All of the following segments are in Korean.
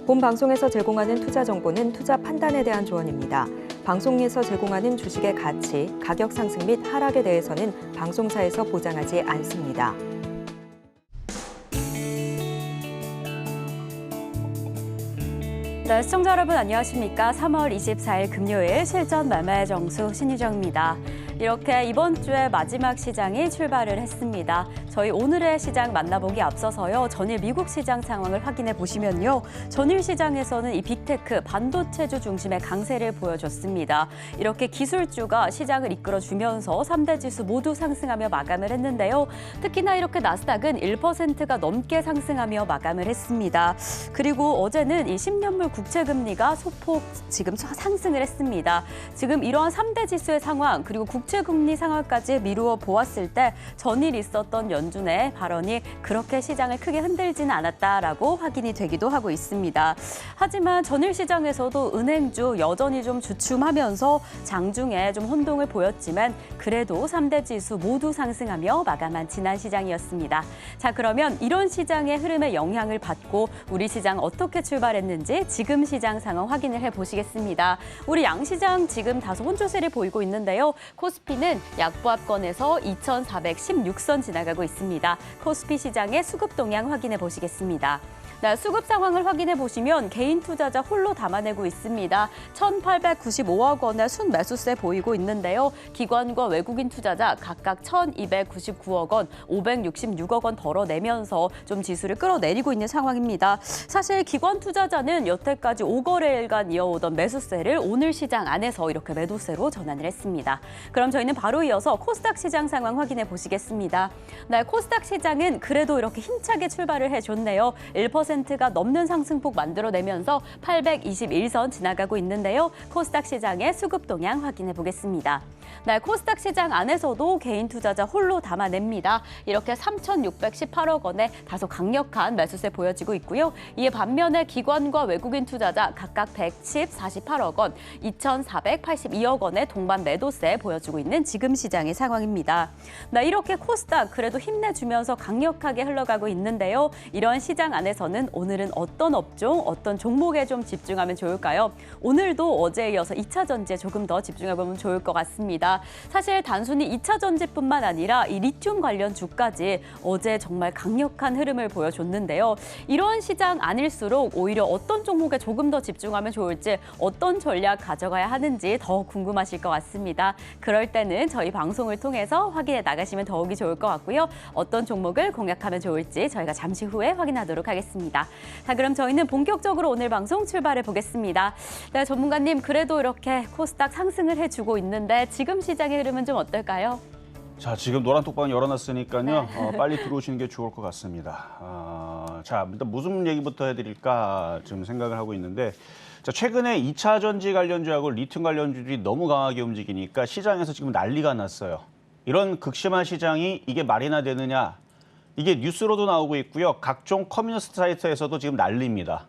본 방송에서 제공하는 투자 정보는 투자 판단에 대한 조언입니다. 방송에서 제공하는 주식의 가치, 가격 상승 및 하락에 대해서는 방송사에서 보장하지 않습니다. 네, 시청자 여러분 안녕하십니까? 3월 24일 금요일 실전 매매 정수 신유정입니다. 이렇게 이번 주의 마지막 시장이 출발을 했습니다. 저희 오늘의 시장 만나보기 앞서서요. 전일 미국 시장 상황을 확인해 보시면요. 전일 시장에서는 이 빅테크, 반도체주 중심의 강세를 보여줬습니다. 이렇게 기술주가 시장을 이끌어주면서 3대 지수 모두 상승하며 마감을 했는데요. 특히나 이렇게 나스닥은 1%가 넘게 상승하며 마감을 했습니다. 그리고 어제는 이 10년물 국채금리가 소폭 지금 상승을 했습니다. 지금 이러한 3대 지수의 상황 그리고 국채금리 상황까지 미루어 보았을 때 전일 있었던 연준의 발언이 그렇게 시장을 크게 흔들지는 않았다라고 확인이 되기도 하고 있습니다. 하지만 전일 시장에서도 은행주 여전히 좀 주춤하면서 장중에 좀 혼동을 보였지만 그래도 3대 지수 모두 상승하며 마감한 지난 시장이었습니다. 자, 그러면 이런 시장의 흐름에 영향을 받고 우리 시장 어떻게 출발했는지 지금 시장 상황 확인을 해보시겠습니다. 우리 양시장 지금 다소 혼조세를 보이고 있는데요. 코스피는 약보합권에서 2,416선 지나가고 있습니다. 코스피 시장의 수급 동향 확인해 보시겠습니다. 네, 수급 상황을 확인해 보시면 개인 투자자 홀로 담아내고 있습니다. 1,895억 원의 순매수세 보이고 있는데요. 기관과 외국인 투자자 각각 1,299억 원, 566억 원 덜어내면서 좀 지수를 끌어내리고 있는 상황입니다. 사실 기관 투자자는 여태까지 5거래일간 이어오던 매수세를 오늘 시장 안에서 이렇게 매도세로 전환을 했습니다. 그럼 저희는 바로 이어서 코스닥 시장 상황 확인해 보시겠습니다. 네, 코스닥 시장은 그래도 이렇게 힘차게 출발을 해줬네요. 1%가 넘는 상승폭 만들어내면서 821선 지나가고 있는데요. 코스닥 시장의 수급 동향 확인해 보겠습니다. 네, 코스닥 시장 안에서도 개인 투자자 홀로 담아냅니다. 이렇게 3,618억 원의 다소 강력한 매수세 보여지고 있고요. 이에 반면에 기관과 외국인 투자자 각각 148억 원, 2,482억 원의 동반 매도세 보여주고 있는 지금 시장의 상황입니다. 네, 이렇게 코스닥 그래도 힘내주면서 강력하게 흘러가고 있는데요. 이런 시장 안에서는 오늘은 어떤 업종, 어떤 종목에 좀 집중하면 좋을까요? 오늘도 어제에 이어서 2차 전지에 조금 더 집중해보면 좋을 것 같습니다. 사실 단순히 2차 전지뿐만 아니라 이 리튬 관련 주까지 어제 정말 강력한 흐름을 보여줬는데요. 이런 시장 아닐수록 오히려 어떤 종목에 조금 더 집중하면 좋을지 어떤 전략 가져가야 하는지 더 궁금하실 것 같습니다. 그럴 때는 저희 방송을 통해서 확인해 나가시면 더욱이 좋을 것 같고요. 어떤 종목을 공략하면 좋을지 저희가 잠시 후에 확인하도록 하겠습니다. 자, 그럼 저희는 본격적으로 오늘 방송 출발해 보겠습니다. 네, 전문가님 그래도 이렇게 코스닥 상승을 해주고 있는데 지금 시장의 흐름은 좀 어떨까요? 자, 지금 노란 톡방 열어놨으니까요. 빨리 들어오시는 게 좋을 것 같습니다. 자, 일단 무슨 얘기부터 해드릴까 지금 생각을 하고 있는데 자, 최근에 2차 전지 관련주하고 리튬 관련주들이 너무 강하게 움직이니까 시장에서 지금 난리가 났어요. 이런 극심한 시장이 이게 말이나 되느냐. 이게 뉴스로도 나오고 있고요. 각종 커뮤니스트 사이트에서도 지금 난리입니다.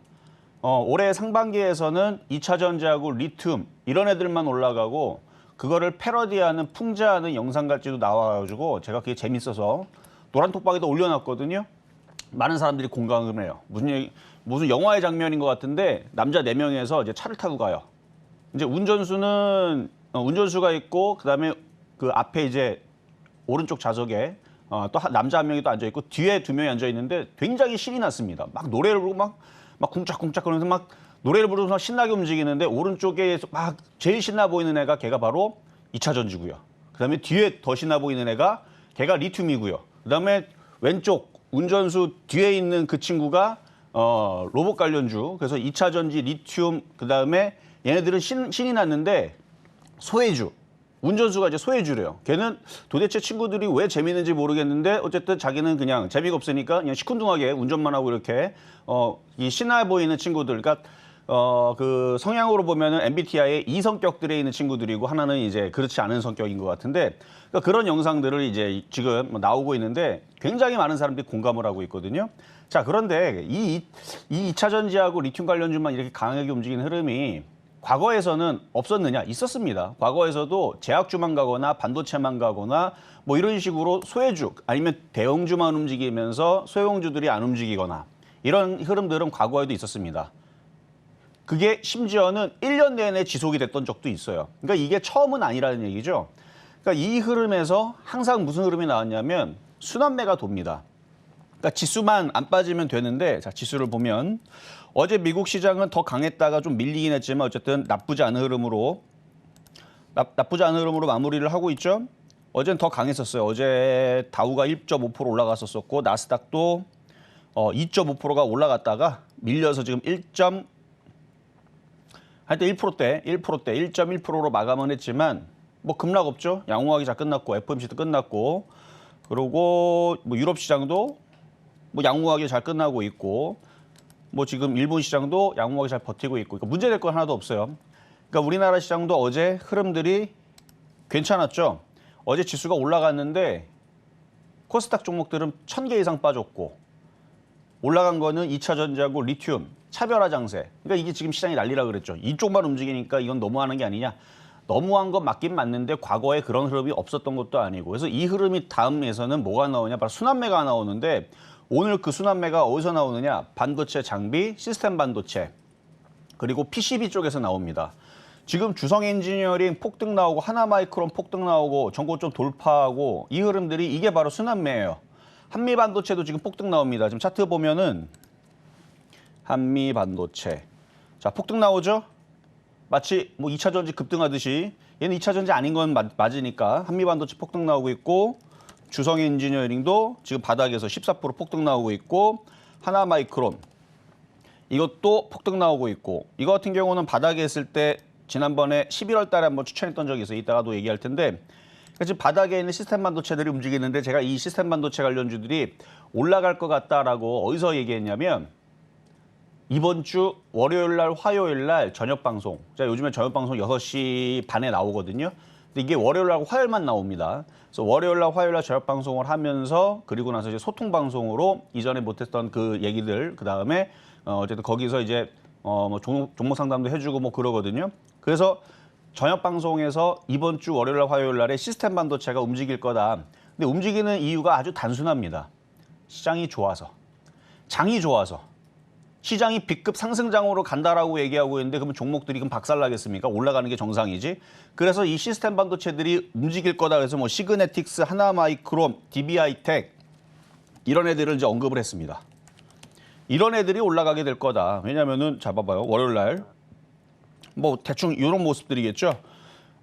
올해 상반기에서는 2차 전지하고 리튬 이런 애들만 올라가고 그거를 패러디하는, 풍자하는 영상같이도 나와가지고 제가 그게 재밌어서 노란톡방에도 올려놨거든요. 많은 사람들이 공감을 해요. 무슨 영화의 장면인 것 같은데 남자 4명에서 이제 차를 타고 가요. 이제 운전수는 운전수가 있고 그다음에 그 앞에 이제 오른쪽 좌석에 또 남자 1명이 또 앉아 있고 뒤에 2명이 앉아 있는데 굉장히 신이 났습니다. 막 노래를 부르고 막 쿵짝쿵짝 그러면서 막 노래를 부르면서 신나게 움직이는데 오른쪽에 막 제일 신나 보이는 애가 걔가 바로 2차 전지고요. 그다음에 뒤에 더 신나 보이는 애가 걔가 리튬이고요. 그다음에 왼쪽 운전수 뒤에 있는 그 친구가 로봇 관련주. 그래서 2차 전지, 리튬 그다음에 얘네들은 신이 났는데 소외주. 운전수가 이제 소외주래요. 걔는 도대체 친구들이 왜 재밌는지 모르겠는데 어쨌든 자기는 그냥 재미가 없으니까 그냥 시큰둥하게 운전만 하고 이렇게 이 신나 보이는 친구들. 그러니까 그 성향으로 보면은 MBTI에 이 성격들에 있는 친구들이고 하나는 이제 그렇지 않은 성격인 것 같은데 그러니까 그런 영상들을 이제 지금 나오고 있는데 굉장히 많은 사람들이 공감을 하고 있거든요. 자, 그런데 이 2차 전지하고 리튬 관련주만 이렇게 강하게 움직이는 흐름이 과거에서는 없었느냐? 있었습니다. 과거에서도 제약주만 가거나 반도체만 가거나 뭐 이런 식으로 소외주 아니면 대형주만 움직이면서 소형주들이 안 움직이거나 이런 흐름들은 과거에도 있었습니다. 그게 심지어는 1년 내내 지속이 됐던 적도 있어요. 그러니까 이게 처음은 아니라는 얘기죠. 그러니까 이 흐름에서 항상 무슨 흐름이 나왔냐면 순환매가 돕니다. 그러니까 지수만 안 빠지면 되는데, 자, 지수를 보면 어제 미국 시장은 더 강했다가 좀 밀리긴 했지만 어쨌든 나쁘지 않은 흐름으로 마무리를 하고 있죠. 어제는 더 강했었어요. 어제 다우가 1.5% 올라갔었고 나스닥도 2.5%가 올라갔다가 밀려서 지금 1.1%대 1.1%로 마감은 했지만 뭐 급락 없죠. 양호하게 잘 끝났고 FOMC도 끝났고 그리고 뭐 유럽 시장도 뭐 양호하게 잘 끝나고 있고 뭐 지금 일본 시장도 양호하게 잘 버티고 있고 그러니까 문제될 건 하나도 없어요. 그러니까 우리나라 시장도 어제 흐름들이 괜찮았죠. 어제 지수가 올라갔는데 코스닥 종목들은 1000개 이상 빠졌고 올라간 거는 2차 전지하고 리튬, 차별화 장세. 그러니까 이게 지금 시장이 난리라 그랬죠. 이쪽만 움직이니까 이건 너무하는 게 아니냐. 너무한 건 맞긴 맞는데 과거에 그런 흐름이 없었던 것도 아니고. 그래서 이 흐름이 다음에서는 뭐가 나오냐. 바로 순환매가 나오는데 오늘 그 순환매가 어디서 나오느냐. 반도체 장비, 시스템 반도체, 그리고 PCB 쪽에서 나옵니다. 지금 주성 엔지니어링 폭등 나오고 하나마이크론 폭등 나오고 전고점 돌파하고 이 흐름들이 이게 바로 순환매예요. 한미 반도체도 지금 폭등 나옵니다. 지금 차트 보면은 한미 반도체. 자, 폭등 나오죠? 마치 뭐 2차 전지 급등하듯이 얘는 2차 전지 아닌 건 맞으니까 한미 반도체 폭등 나오고 있고 주성 엔지니어링도 지금 바닥에서 14% 폭등 나오고 있고 하나마이크론 이것도 폭등 나오고 있고 이거 같은 경우는 바닥에 있을 때 지난번에 11월 달에 한번 추천했던 적이 있어요. 이따가도 얘기할 텐데 지금 바닥에 있는 시스템 반도체들이 움직이는데 제가 이 시스템 반도체 관련주들이 올라갈 것 같다라고 어디서 얘기했냐면 이번 주 월요일 날 화요일 날 저녁 방송. 제가 요즘에 저녁 방송 6시 반에 나오거든요. 근데 이게 월요일 날 화요일만 나옵니다. 그래서 월요일 날 화요일 날 저녁 방송을 하면서 그리고 나서 이제 소통 방송으로 이전에 못했던 그 얘기들 그다음에 어쨌든 거기서 이제 뭐 종목 상담도 해주고 뭐 그러거든요. 그래서 저녁 방송에서 이번 주 월요일 날 화요일 날에 시스템 반도체가 움직일 거다. 근데 움직이는 이유가 아주 단순합니다. 시장이 좋아서. 장이 좋아서. 시장이 B급 상승장으로 간다라고 얘기하고 있는데 그러면 종목들이 그럼 박살나겠습니까? 올라가는 게 정상이지. 그래서 이 시스템 반도체들이 움직일 거다. 그래서 뭐 시그네틱스, 하나마이크론, DB하이텍 이런 애들을 이제 언급을 했습니다. 이런 애들이 올라가게 될 거다. 왜냐면은 자 봐봐요. 월요일 날 뭐 대충 이런 모습들이겠죠.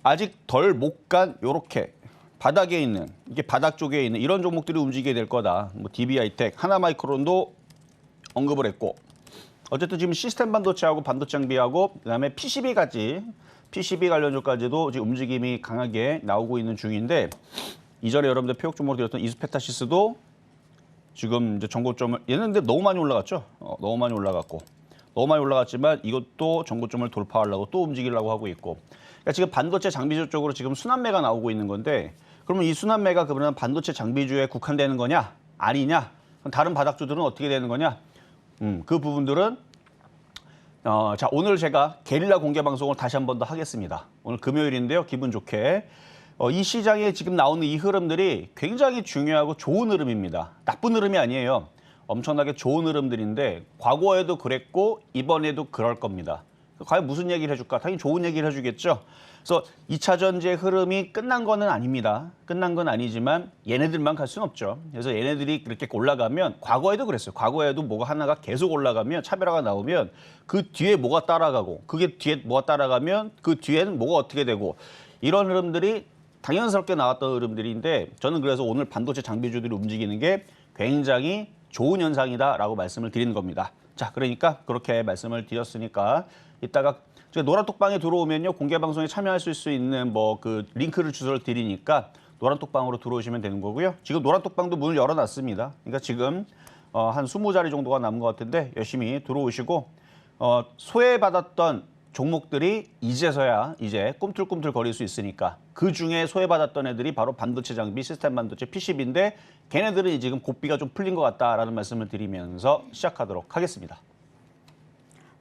아직 덜 못 간 요렇게 바닥에 있는 이게 바닥 쪽에 있는 이런 종목들이 움직이게 될 거다. 뭐 DB하이텍, 하나마이크론도 언급을 했고 어쨌든 지금 시스템 반도체하고 반도체 장비하고 그다음에 PCB 관련주까지도 지금 움직임이 강하게 나오고 있는 중인데 이전에 여러분들 표적 종목으로 드렸던 이스페타시스도 지금 이제 전고점을 얘는 근데 너무 많이 올라갔죠. 너무 많이 올라갔지만 이것도 전고점을 돌파하려고 또 움직이려고 하고 있고 그러니까 지금 반도체 장비주 쪽으로 지금 순환매가 나오고 있는 건데 그러면 이 순환매가 그러면 반도체 장비주에 국한되는 거냐 아니냐 그럼 다른 바닥주들은 어떻게 되는 거냐 그 부분들은 자 오늘 제가 게릴라 공개 방송을 다시 한 번 더 하겠습니다. 오늘 금요일인데요. 기분 좋게 이 시장에 지금 나오는 이 흐름들이 굉장히 중요하고 좋은 흐름입니다. 나쁜 흐름이 아니에요. 엄청나게 좋은 흐름들인데 과거에도 그랬고 이번에도 그럴 겁니다. 과연 무슨 얘기를 해줄까? 당연히 좋은 얘기를 해주겠죠. 그래서 2차 전지의 흐름이 끝난 거는 아닙니다. 끝난 건 아니지만 얘네들만 갈 수는 없죠. 그래서 얘네들이 그렇게 올라가면 과거에도 그랬어요. 과거에도 뭐가 하나가 계속 올라가면 차별화가 나오면 그 뒤에 뭐가 따라가고 그게 뒤에 뭐가 따라가면 그 뒤에는 뭐가 어떻게 되고 이런 흐름들이 당연스럽게 나왔던 흐름들인데 저는 그래서 오늘 반도체 장비주들이 움직이는 게 굉장히 좋은 현상이다라고 말씀을 드리는 겁니다. 자, 그러니까 그렇게 말씀을 드렸으니까 이따가 노란톡방에 들어오면요 공개 방송에 참여할 수 있는 뭐 그 링크를 주소를 드리니까 노란톡방으로 들어오시면 되는 거고요. 지금 노란톡방도 문을 열어놨습니다. 그러니까 지금 한 20자리 정도가 남은 것 같은데 열심히 들어오시고 소외받았던 종목들이 이제서야 이제 꿈틀꿈틀 거릴 수 있으니까 그 중에 소외받았던 애들이 바로 반도체 장비, 시스템 반도체, PCB인데 걔네들은 지금 고삐가 좀 풀린 것 같다라는 말씀을 드리면서 시작하도록 하겠습니다.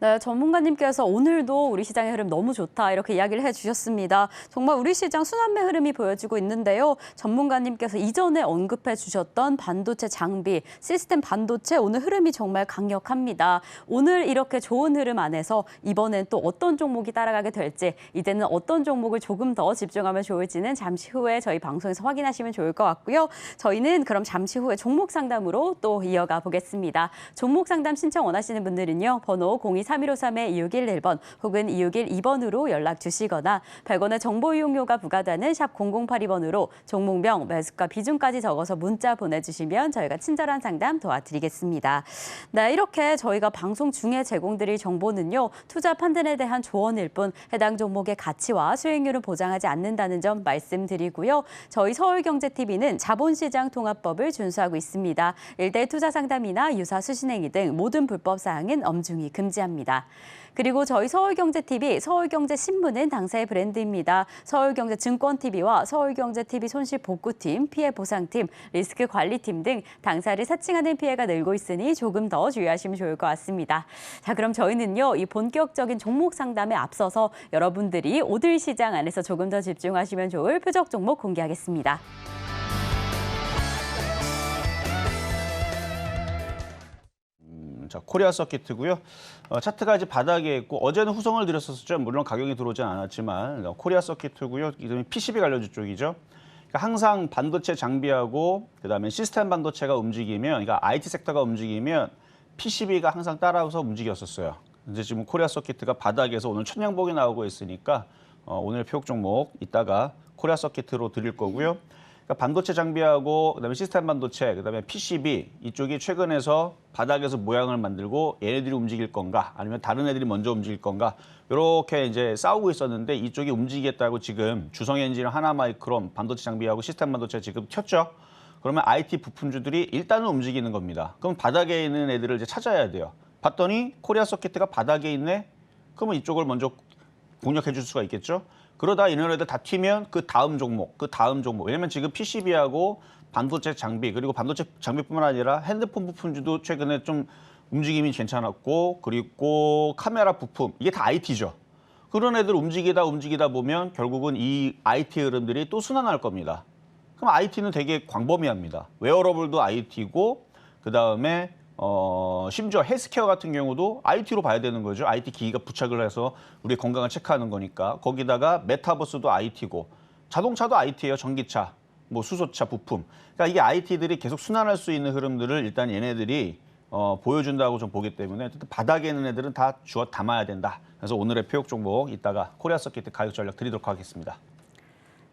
네, 네, 전문가님께서 오늘도 우리 시장의 흐름 너무 좋다 이렇게 이야기를 해주셨습니다. 정말 우리 시장 순환매 흐름이 보여지고 있는데요. 전문가님께서 이전에 언급해 주셨던 반도체 장비, 시스템 반도체 오늘 흐름이 정말 강력합니다. 오늘 이렇게 좋은 흐름 안에서 이번엔 또 어떤 종목이 따라가게 될지, 이제는 어떤 종목을 조금 더 집중하면 좋을지는 잠시 후에 저희 방송에서 확인하시면 좋을 것 같고요. 저희는 그럼 잠시 후에 종목 상담으로 또 이어가 보겠습니다. 종목 상담 신청 원하시는 분들은요. 번호 02-3153-2611번 혹은 2612번으로 연락 주시거나 100원의 정보 이용료가 부과되는 샵 0082번으로 종목명, 매수가 비중까지 적어서 문자 보내주시면 저희가 친절한 상담 도와드리겠습니다. 네, 이렇게 저희가 방송 중에 제공드릴 정보는요. 투자 판단에 대한 조언일 뿐 해당 종목의 가치와 수익률을 보장하지 않는다는 점 말씀드리고요. 저희 서울경제TV는 자본시장 통합법을 준수하고 있습니다. 일대 투자 상담이나 유사 수신행위 등 모든 불법 사항은 엄중히 금지합니다. 그리고 저희 서울경제TV, 서울경제신문은 당사의 브랜드입니다. 서울경제증권TV와 서울경제TV 손실복구팀, 피해보상팀, 리스크관리팀 등 당사를 사칭하는 피해가 늘고 있으니 조금 더 주의하시면 좋을 것 같습니다. 자, 그럼 저희는요, 이 본격적인 종목 상담에 앞서서 여러분들이 오늘 시장 안에서 조금 더 집중하시면 좋을 표적 종목 공개하겠습니다. 자, 코리아 서킷이고요. 차트가 이제 바닥에 있고 어제는 후성을 드렸었죠. 물론 가격이 들어오진 않았지만 코리아 서킷이고요. 이름이 PCB 관련주 쪽이죠. 그러니까 항상 반도체 장비하고 그다음에 시스템 반도체가 움직이면, 그러니까 IT 섹터가 움직이면 PCB가 항상 따라서 움직였었어요. 이제 지금 코리아 서킷가 바닥에서 오늘 천양복이 나오고 있으니까 오늘 표적 종목 이따가 코리아 서킷으로 드릴 거고요. 그러니까 반도체 장비하고 그다음에 시스템 반도체, 그다음에 PCB 이쪽이 최근에서 바닥에서 모양을 만들고 얘네들이 움직일 건가, 아니면 다른 애들이 먼저 움직일 건가, 이렇게 이제 싸우고 있었는데 이쪽이 움직이겠다고 지금 주성엔진, 하나마이크론 반도체 장비하고 시스템 반도체 지금 켰죠. 그러면 IT 부품주들이 일단은 움직이는 겁니다. 그럼 바닥에 있는 애들을 이제 찾아야 돼요. 봤더니 코리아 서킷가 바닥에 있네. 그러면 이쪽을 먼저 공략해 줄 수가 있겠죠. 그러다 이네들 다 튀면 그 다음 종목. 왜냐면 지금 PCB하고 반도체 장비, 그리고 반도체 장비뿐만 아니라 핸드폰 부품주도 최근에 좀 움직임이 괜찮았고, 그리고 카메라 부품, 이게 다 IT죠. 그런 애들 움직이다 보면 결국은 이 IT 흐름들이 또 순환할 겁니다. 그럼 IT는 되게 광범위합니다. 웨어러블도 IT고, 그다음에 심지어 헬스케어 같은 경우도 IT로 봐야 되는 거죠. IT 기기가 부착을 해서 우리의 건강을 체크하는 거니까. 거기다가 메타버스도 IT고, 자동차도 IT예요. 전기차, 뭐 수소차 부품. 그러니까 이게 IT들이 계속 순환할 수 있는 흐름들을 일단 얘네들이 보여준다고 좀 보기 때문에 바닥에 있는 애들은 다 주워 담아야 된다. 그래서 오늘의 표적 종목 이따가 코리아 서킷 가격 전략 드리도록 하겠습니다.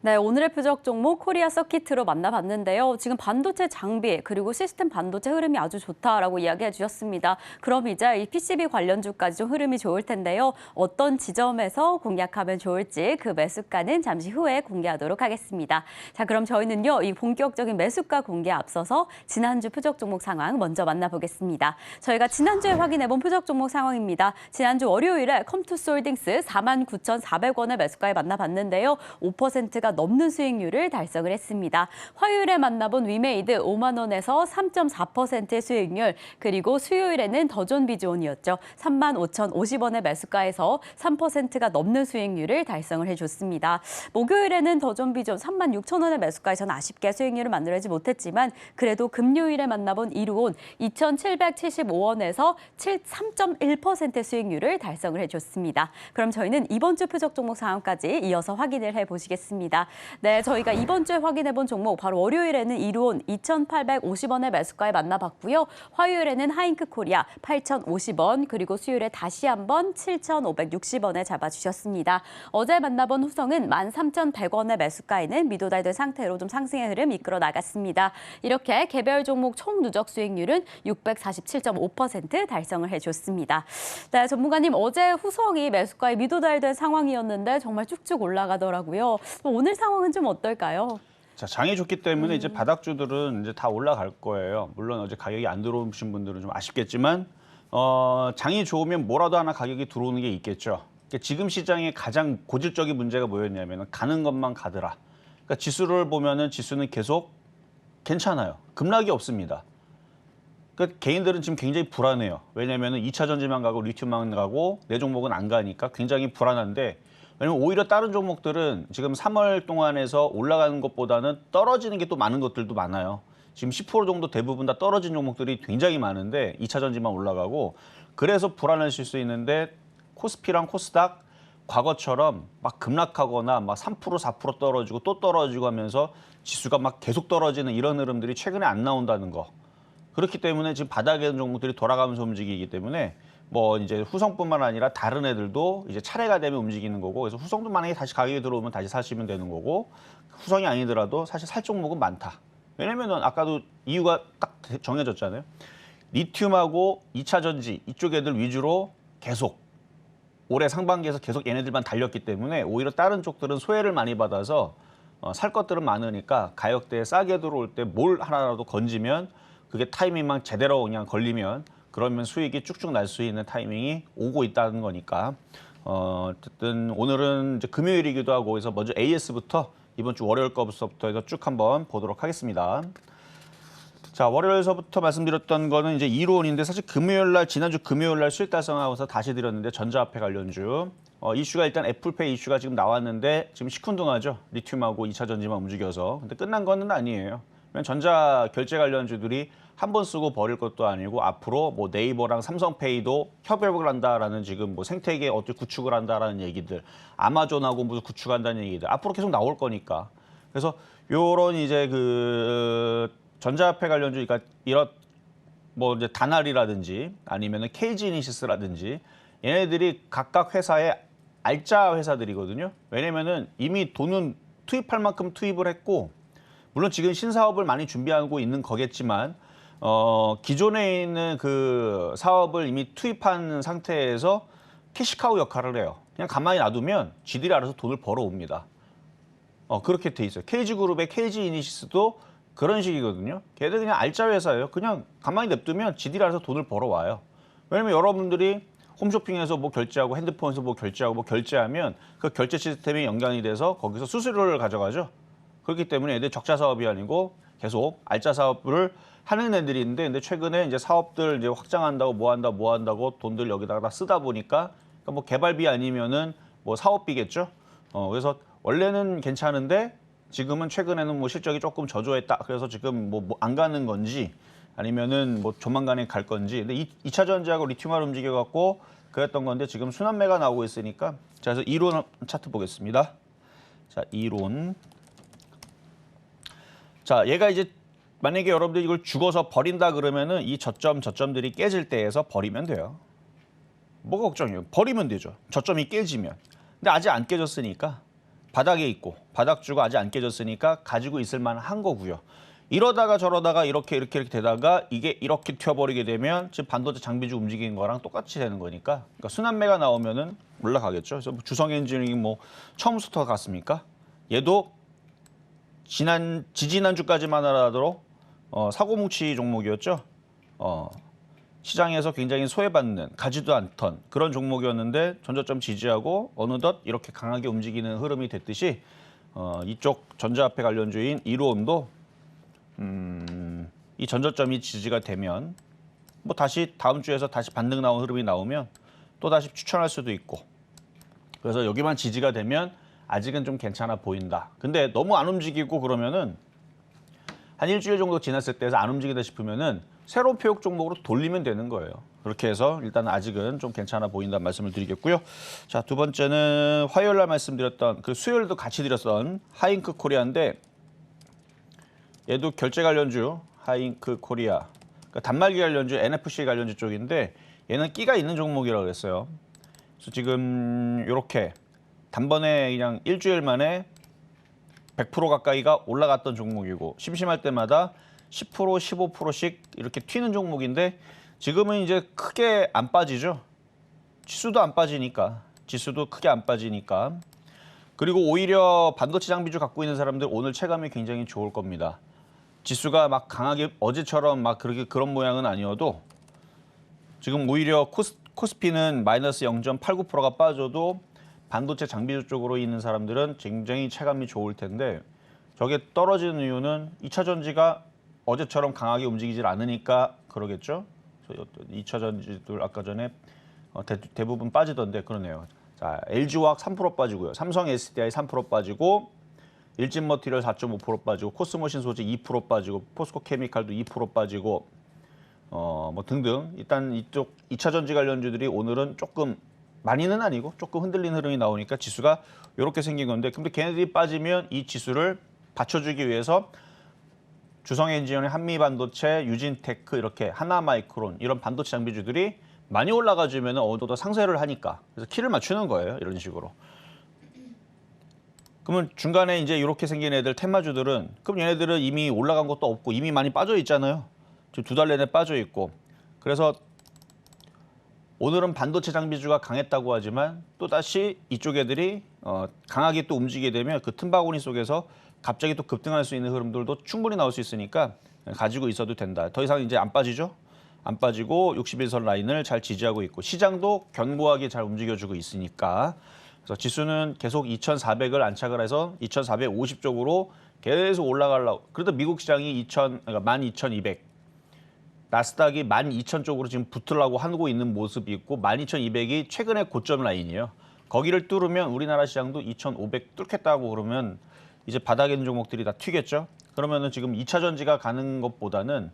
네, 오늘의 표적 종목 코리아 서킷으로 만나봤는데요. 지금 반도체 장비 그리고 시스템 반도체 흐름이 아주 좋다라고 이야기해 주셨습니다. 그럼 이제 이 PCB 관련주까지 좀 흐름이 좋을 텐데요. 어떤 지점에서 공략하면 좋을지 그 매수가는 잠시 후에 공개하도록 하겠습니다. 자, 그럼 저희는요, 이 본격적인 매수가 공개에 앞서서 지난주 표적 종목 상황 먼저 만나보겠습니다. 저희가 지난주에 확인해본 표적 종목 상황입니다. 지난주 월요일에 컴투스홀딩스 49,400원의 매수가에 만나봤는데요. 5%가 넘는 수익률을 달성을 했습니다. 화요일에 만나본 위메이드 5만 원에서 3.4%의 수익률, 그리고 수요일에는 더존비즈온이었죠. 35,050원의 매수가에서 3%가 넘는 수익률을 달성을 해줬습니다. 목요일에는 더존비즈온 36,000원의 매수가에서는 아쉽게 수익률을 만들어내지 못했지만 그래도 금요일에 만나본 이루온 2,775원에서 3.1%의 수익률을 달성을 해줬습니다. 그럼 저희는 이번 주 표적 종목 상황까지 이어서 확인을 해보시겠습니다. 네, 저희가 이번 주에 확인해본 종목 바로 월요일에는 이루온 2,850원의 매수가에 만나봤고요. 화요일에는 하잉크 코리아 8,050원, 그리고 수요일에 다시 한번 7,560원에 잡아주셨습니다. 어제 만나본 후성은 13,100원의 매수가에는 미도달된 상태로 좀 상승의 흐름 이끌어 나갔습니다. 이렇게 개별 종목 총 누적 수익률은 647.5% 달성을 해줬습니다. 네, 전문가님, 어제 후성이 매수가에 미도달된 상황이었는데 정말 쭉쭉 올라가더라고요. 오늘 상황은 좀 어떨까요? 자, 장이 좋기 때문에 이제 바닥주들은 이제 다 올라갈 거예요. 물론 어제 가격이 안 들어오신 분들은 좀 아쉽겠지만 장이 좋으면 뭐라도 하나 가격이 들어오는 게 있겠죠. 그러니까 지금 시장의 가장 고질적인 문제가 뭐였냐면 가는 것만 가더라. 그러니까 지수를 보면은 지수는 계속 괜찮아요. 급락이 없습니다. 그러니까 개인들은 지금 굉장히 불안해요. 왜냐하면 2차 전지만 가고 리튬만 가고 내 종목은 안 가니까 굉장히 불안한데 왜냐면 오히려 다른 종목들은 지금 3월 동안에서 올라가는 것보다는 떨어지는 게 또 많은 것들도 많아요. 지금 10% 정도 대부분 다 떨어진 종목들이 굉장히 많은데 2차 전지만 올라가고 그래서 불안하실 수 있는데 코스피랑 코스닥 과거처럼 막 급락하거나 막 3%, 4% 떨어지고 또 떨어지고 하면서 지수가 막 계속 떨어지는 이런 흐름들이 최근에 안 나온다는 거. 그렇기 때문에 지금 바닥에 있는 종목들이 돌아가면서 움직이기 때문에 뭐 이제 후성뿐만 아니라 다른 애들도 이제 차례가 되면 움직이는 거고 그래서 후성도 만약에 다시 가격이 들어오면 다시 사시면 되는 거고 후성이 아니더라도 사실 살 종목은 많다. 왜냐면은 아까도 이유가 딱 정해졌잖아요. 리튬하고 2차 전지 이쪽 애들 위주로 계속 올해 상반기에서 계속 얘네들만 달렸기 때문에 오히려 다른 쪽들은 소외를 많이 받아서 살 것들은 많으니까 가격대에 싸게 들어올 때 뭘 하나라도 건지면 그게 타이밍만 제대로 그냥 걸리면 그러면 수익이 쭉쭉 날 수 있는 타이밍이 오고 있다는 거니까 어쨌든 오늘은 이제 금요일이기도 하고 그래서 먼저 AS부터 이번 주 월요일 거부터 해서 쭉 한번 보도록 하겠습니다. 자, 월요일서부터 말씀드렸던 거는 이제 이론인데 사실 금요일 날 지난주 금요일 날 수익 달성하고서 다시 드렸는데 전자화폐 관련주 이슈가 일단 애플페이 이슈가 지금 나왔는데 지금 시큰둥하죠. 리튬하고 2차 전지만 움직여서. 근데 끝난 거는 아니에요. 왜냐면 전자 결제 관련주들이 한 번 쓰고 버릴 것도 아니고 앞으로 뭐 네이버랑 삼성페이도 협업을 한다라는 지금 뭐 생태계 어떻게 구축을 한다라는 얘기들, 아마존하고 무슨 구축한다는 얘기들 앞으로 계속 나올 거니까. 그래서 요런 이제 그 전자화폐 관련주, 그러니까 이런 뭐 이제 다날이라든지 아니면은 KG이니시스라든지 얘네들이 각각 회사의 알짜 회사들이거든요. 왜냐면은 이미 돈은 투입할 만큼 투입을 했고, 물론 지금 신사업을 많이 준비하고 있는 거겠지만, 기존에 있는 그 사업을 이미 투입한 상태에서 캐시카우 역할을 해요. 그냥 가만히 놔두면 지들이 알아서 돈을 벌어옵니다. 그렇게 돼 있어요. KG그룹의 KG이니시스도 그런 식이거든요. 걔들 그냥 알짜 회사예요. 그냥 가만히 냅두면 지들이 알아서 돈을 벌어와요. 왜냐면 여러분들이 홈쇼핑에서 뭐 결제하고 핸드폰에서 뭐 결제하고 뭐 결제하면 그 결제 시스템이 연관이 돼서 거기서 수수료를 가져가죠. 그렇기 때문에 애들 적자 사업이 아니고 계속 알짜 사업을 하는 애들이 있는데, 근데 최근에 이제 사업들 이제 확장한다고 뭐 한다고 돈들 여기다가 다 쓰다 보니까 그러니까 뭐 개발비 아니면은 뭐 사업비겠죠. 그래서 원래는 괜찮은데 지금은 최근에는 뭐 실적이 조금 저조했다. 그래서 지금 뭐 안 가는 건지 아니면은 뭐 조만간에 갈 건지. 근데 2차 전지하고 리튬을 움직여 갖고 그랬던 건데 지금 순환매가 나오고 있으니까. 자, 그래서 이론 차트 보겠습니다. 자, 이론. 자, 얘가 이제 만약에 여러분들이 이걸 죽어서 버린다 그러면은 이 저점들이 깨질 때에서 버리면 돼요. 뭐가 걱정이에요? 버리면 되죠. 저점이 깨지면. 근데 아직 안 깨졌으니까 바닥에 있고 바닥주가 아직 안 깨졌으니까 가지고 있을 만한 거고요. 이러다가 저러다가 이렇게 되다가 이게 이렇게 튀어버리게 되면 지금 반도체 장비주 움직이는 거랑 똑같이 되는 거니까, 그러니까 순환매가 나오면은 올라가겠죠. 그래서 주성엔지니어링 뭐 처음부터 갔습니까? 얘도 지지난주까지만 하더라도 사고뭉치 종목이었죠. 시장에서 굉장히 소외받는, 가지도 않던 그런 종목이었는데 전저점 지지하고 어느덧 이렇게 강하게 움직이는 흐름이 됐듯이 이쪽 전자화폐 관련주인 이로움도 이 전저점이 지지가 되면 뭐 다시 다음 주에서 다시 반등 나온 흐름이 나오면 또 다시 추천할 수도 있고, 그래서 여기만 지지가 되면 아직은 좀 괜찮아 보인다. 근데 너무 안 움직이고 그러면은 한 일주일 정도 지났을 때에서 안 움직이다 싶으면은 새로운 표역 종목으로 돌리면 되는 거예요. 그렇게 해서 일단 아직은 좀 괜찮아 보인다는 말씀을 드리겠고요. 자, 두 번째는 화요일 날 말씀드렸던, 그 수요일도 같이 드렸던 하잉크 코리아인데, 얘도 결제 관련주 하잉크 코리아, 그러니까 단말기 관련주 NFC 관련주 쪽인데 얘는 끼가 있는 종목이라고 그랬어요. 그래서 지금 이렇게 단번에 그냥 일주일 만에 100% 가까이가 올라갔던 종목이고, 심심할 때마다 10%, 15%씩 이렇게 튀는 종목인데 지금은 이제 크게 안 빠지죠. 지수도 안 빠지니까. 지수도 크게 안 빠지니까. 그리고 오히려 반도체 장비주 갖고 있는 사람들 오늘 체감이 굉장히 좋을 겁니다. 지수가 막 강하게 어제처럼 막 그렇게 그런 모양은 아니어도 지금 오히려 코스피는 마이너스 0.89%가 빠져도 반도체 장비주 쪽으로 있는 사람들은 굉장히 체감이 좋을 텐데, 저게 떨어지는 이유는 2차 전지가 어제처럼 강하게 움직이질 않으니까 그러겠죠. 2차 전지들 아까 전에 대부분 빠지던데 그러네요. 자, LG화학 3% 빠지고요. 삼성 SDI 3% 빠지고 일진머티리얼 4.5% 빠지고 코스모신 소재 2% 빠지고 포스코 케미칼도 2% 빠지고 뭐 등등 일단 이쪽 2차 전지 관련주들이 오늘은 조금 많이는 아니고 조금 흔들린 흐름이 나오니까 지수가 이렇게 생긴 건데 근데 걔네들이 빠지면 이 지수를 받쳐주기 위해서 주성엔지니어링, 한미반도체, 유진테크 이렇게 하나마이크론 이런 반도체 장비주들이 많이 올라가주면 어느 정도 상쇄를 하니까 그래서 키를 맞추는 거예요. 이런 식으로. 그러면 중간에 이제 이렇게 생긴 애들 테마주들은 그럼 얘네들은 이미 올라간 것도 없고 이미 많이 빠져 있잖아요. 지금 2달 내내 빠져 있고 그래서 오늘은 반도체 장비주가 강했다고 하지만 또다시 이쪽 애들이 강하게 또 움직이게 되면 그 틈바구니 속에서 갑자기 또 급등할 수 있는 흐름들도 충분히 나올 수 있으니까 가지고 있어도 된다. 더 이상 이제 안 빠지죠? 안 빠지고 61선 라인을 잘 지지하고 있고 시장도 견고하게 잘 움직여주고 있으니까 그래서 지수는 계속 2,400을 안착을 해서 2,450 쪽으로 계속 올라가려고. 그래도 미국 시장이 그러니까 12,200. 나스닥이 12,000 쪽으로 지금 붙으려고 하고 있는 모습이 있고 12,200이 최근의 고점 라인이에요. 거기를 뚫으면 우리나라 시장도 2,500 뚫겠다고 그러면 이제 바닥에 있는 종목들이 다 튀겠죠. 그러면은 지금 2차 전지가 가는 것보다는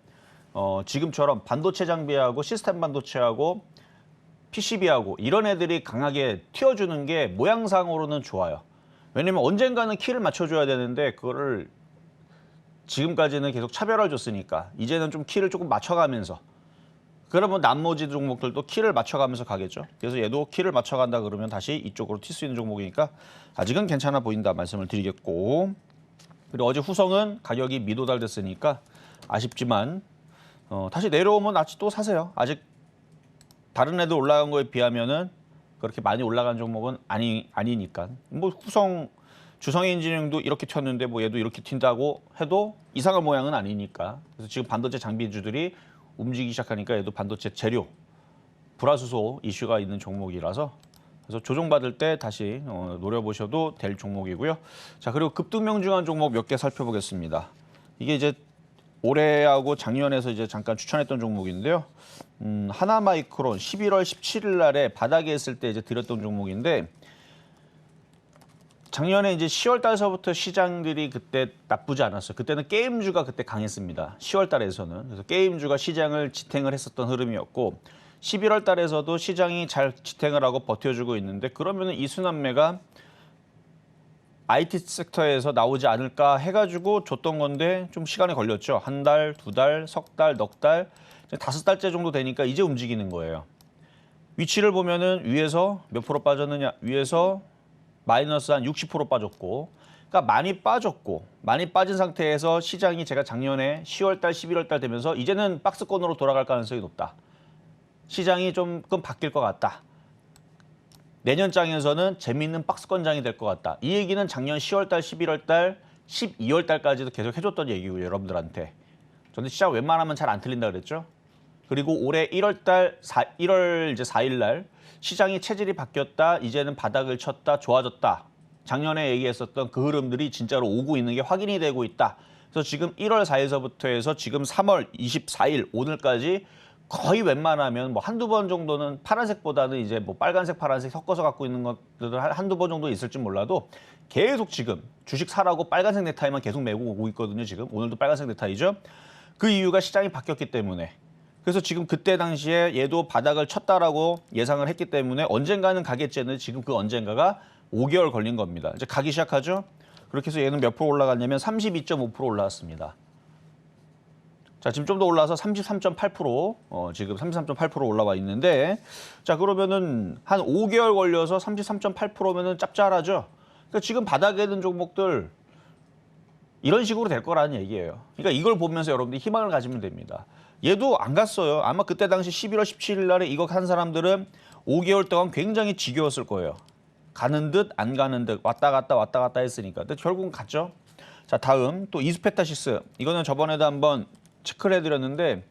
지금처럼 반도체 장비하고 시스템 반도체하고 PCB하고 이런 애들이 강하게 튀어주는 게 모양상으로는 좋아요. 왜냐면 언젠가는 키를 맞춰줘야 되는데 그거를 지금까지는 계속 차별화를 줬으니까 이제는 좀 키를 조금 맞춰가면서 그러면 나머지 종목들도 키를 맞춰가면서 가겠죠. 그래서 얘도 키를 맞춰간다 그러면 다시 이쪽으로 튈 수 있는 종목이니까 아직은 괜찮아 보인다 말씀을 드리겠고 그리고 어제 후성은 가격이 미도달됐으니까 아쉽지만 다시 내려오면 아직 또 사세요. 아직 다른 애들 올라간 거에 비하면은 그렇게 많이 올라간 종목은 아니니까 뭐 후성 주성엔지니어링도 이렇게 튀었는데 뭐 얘도 이렇게 튄다고 해도 이상한 모양은 아니니까 그래서 지금 반도체 장비주들이 움직이기 시작하니까 얘도 반도체 재료 불화수소 이슈가 있는 종목이라서 그래서 조정받을 때 다시 노려보셔도 될 종목이고요. 자 그리고 급등명중한 종목 몇 개 살펴보겠습니다. 이게 이제 올해하고 작년에서 이제 잠깐 추천했던 종목인데요. 하나마이크론 11월 17일 날에 바닥에 있을 때 이제 드렸던 종목인데 작년에 이제 10월 달서부터 시장들이 그때 나쁘지 않았어요. 그때는 게임주가 그때 강했습니다. 10월 달에서는. 그래서 게임주가 시장을 지탱을 했었던 흐름이었고 11월 달에서도 시장이 잘 지탱을 하고 버텨주고 있는데 그러면은 이 순환매가 IT 섹터에서 나오지 않을까 해가지고 줬던 건데 좀 시간이 걸렸죠. 한 달, 두 달, 석 달, 넉 달, 5달째 정도 되니까 이제 움직이는 거예요. 위치를 보면은 위에서 몇 프로 빠졌느냐? 위에서 마이너스 한 60% 빠졌고, 그러니까 많이 빠졌고, 많이 빠진 상태에서 시장이 제가 작년에 10월 달, 11월 달 되면서 이제는 박스권으로 돌아갈 가능성이 높다. 시장이 조금 바뀔 것 같다. 내년 장에서는 재미있는 박스권장이 될 것 같다. 이 얘기는 작년 10월 달, 11월 달, 12월 달까지도 계속 해줬던 얘기고요, 여러분들한테. 저는 시장 웬만하면 잘 안 틀린다 그랬죠. 그리고 올해 1월 달, 1월 이제 4일 날 시장이 체질이 바뀌었다. 이제는 바닥을 쳤다. 좋아졌다. 작년에 얘기했었던 그 흐름들이 진짜로 오고 있는 게 확인이 되고 있다. 그래서 지금 1월 4일서부터 해서 지금 3월 24일 오늘까지 거의 웬만하면 뭐 한두 번 정도는 파란색보다는 이제 뭐 빨간색, 파란색 섞어서 갖고 있는 것들은 한두 번 정도 있을지 몰라도 계속 지금 주식 사라고 빨간색 넥타이만 계속 메고 오고 있거든요. 지금 오늘도 빨간색 넥타이죠. 그 이유가 시장이 바뀌었기 때문에. 그래서 지금 그때 당시에 얘도 바닥을 쳤다라고 예상을 했기 때문에 언젠가는 가겠지 했는데 지금 그 언젠가가 5개월 걸린 겁니다. 이제 가기 시작하죠. 그렇게 해서 얘는 몇 프로 올라갔냐면 32.5% 올라왔습니다. 자, 지금 좀 더 올라와서 33.8%, 지금 33.8% 올라와 있는데, 자, 그러면은 한 5개월 걸려서 33.8%면은 짭짤하죠? 그러니까 지금 바닥에 있는 종목들 이런 식으로 될 거라는 얘기예요. 그러니까 이걸 보면서 여러분들이 희망을 가지면 됩니다. 얘도 안 갔어요. 아마 그때 당시 11월 17일 날에 이거 한 사람들은 5개월 동안 굉장히 지겨웠을 거예요. 가는 듯 안 가는 듯 왔다 갔다 했으니까. 근데 결국은 갔죠. 자, 다음 또 이스페타시스. 이거는 저번에도 한번 체크를 해드렸는데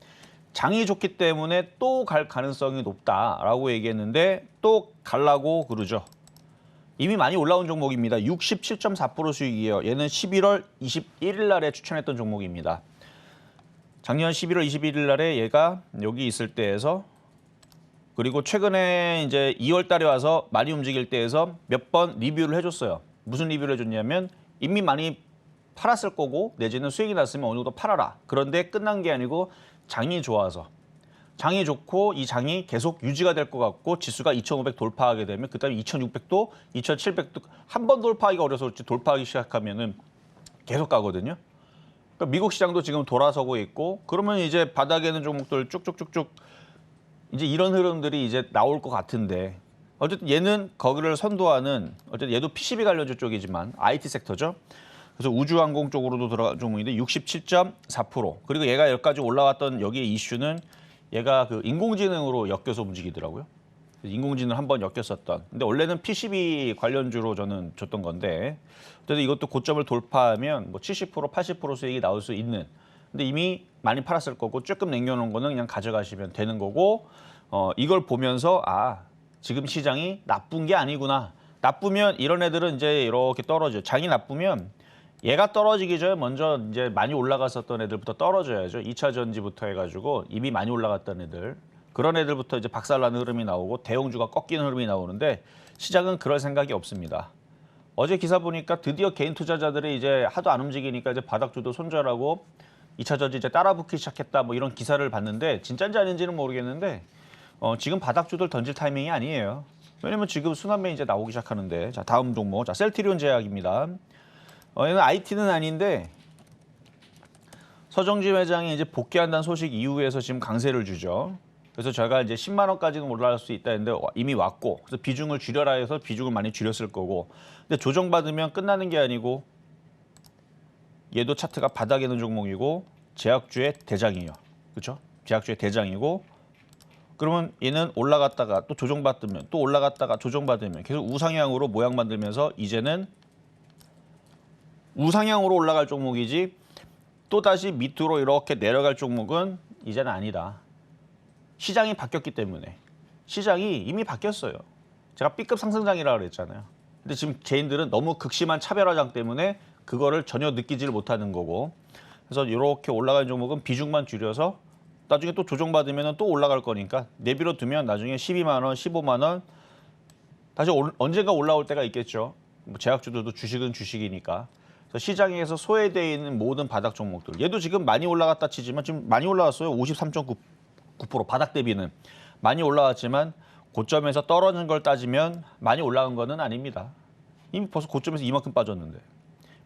장이 좋기 때문에 또 갈 가능성이 높다라고 얘기했는데 또 가려고 그러죠. 이미 많이 올라온 종목입니다. 67.4% 수익이에요. 얘는 11월 21일 날에 추천했던 종목입니다. 작년 11월 21일 날에 얘가 여기 있을 때에서 그리고 최근에 이제 2월 달에 와서 많이 움직일 때에서 몇 번 리뷰를 해줬어요. 무슨 리뷰를 해줬냐면 이미 많이 팔았을 거고 내지는 수익이 났으면 어느 정도 팔아라. 그런데 끝난 게 아니고 장이 좋아서 장이 좋고 이 장이 계속 유지가 될 것 같고 지수가 2,500 돌파하게 되면 그다음에 2,600도, 2,700도 한 번 돌파하기가 어려서 그렇지 돌파하기 시작하면은 계속 가거든요. 그러니까 미국 시장도 지금 돌아서고 있고 그러면 이제 바닥에 있는 종목들 쭉쭉쭉쭉 이제 이런 흐름들이 이제 나올 것 같은데 어쨌든 얘는 거기를 선도하는 어쨌든 얘도 PCB 관련주 쪽이지만 IT 섹터죠. 그래서 우주항공 쪽으로도 들어간 종목인데 67.4% 그리고 얘가 여기까지 올라왔던 여기의 이슈는 얘가 그 인공지능으로 엮여서 움직이더라고요. 인공지능 한번 엮였었던. 근데 원래는 PCB 관련주로 저는 줬던 건데 그래도 이것도 고점을 돌파하면 뭐 70%, 80% 수익이 나올 수 있는. 근데 이미 많이 팔았을 거고 조금 남겨놓은 거는 그냥 가져가시면 되는 거고 이걸 보면서 아 지금 시장이 나쁜 게 아니구나. 나쁘면 이런 애들은 이제 이렇게 떨어져요. 장이 나쁘면 얘가 떨어지기 전에 먼저 이제 많이 올라갔었던 애들부터 떨어져야죠. 2차 전지부터 해가지고 이미 많이 올라갔던 애들. 그런 애들부터 이제 박살나는 흐름이 나오고 대형주가 꺾이는 흐름이 나오는데 시장은 그럴 생각이 없습니다. 어제 기사 보니까 드디어 개인 투자자들이 이제 하도 안 움직이니까 이제 바닥주도 손절하고 2차 전지 이제 따라붙기 시작했다 뭐 이런 기사를 봤는데 진짜인지 아닌지는 모르겠는데 지금 바닥주들 던질 타이밍이 아니에요. 왜냐면 지금 순환매 이제 나오기 시작하는데 자 다음 종목 자 셀트리온 제약입니다. 얘는 IT는 아닌데 서정진 회장이 이제 복귀한다는 소식 이후에서 지금 강세를 주죠. 그래서 제가 이제 10만 원까지는 올라갈 수 있다 했는데 이미 왔고 그래서 비중을 줄여라 해서 비중을 많이 줄였을 거고 근데 조정받으면 끝나는 게 아니고 얘도 차트가 바닥에 있는 종목이고 제약주의 대장이에요. 그렇죠? 제약주의 대장이고 그러면 얘는 올라갔다가 또 조정받으면 또 올라갔다가 조정받으면 계속 우상향으로 모양 만들면서 이제는 우상향으로 올라갈 종목이지 또다시 밑으로 이렇게 내려갈 종목은 이제는 아니다. 시장이 바뀌었기 때문에. 시장이 이미 바뀌었어요. 제가 B급 상승장이라고 그랬잖아요. 근데 지금 개인들은 너무 극심한 차별화장 때문에 그거를 전혀 느끼지를 못하는 거고 그래서 이렇게 올라가는 종목은 비중만 줄여서 나중에 또 조정받으면 또 올라갈 거니까 내비로 두면 나중에 12만 원, 15만 원 다시 언젠가 올라올 때가 있겠죠. 뭐 제약주들도 주식은 주식이니까. 그래서 시장에서 소외되어 있는 모든 바닥 종목들. 얘도 지금 많이 올라갔다 치지만 지금 많이 올라왔어요. 53.9% 바닥 대비는. 많이 올라왔지만 고점에서 떨어진 걸 따지면 많이 올라간 거는 아닙니다. 이미 벌써 고점에서 이만큼 빠졌는데.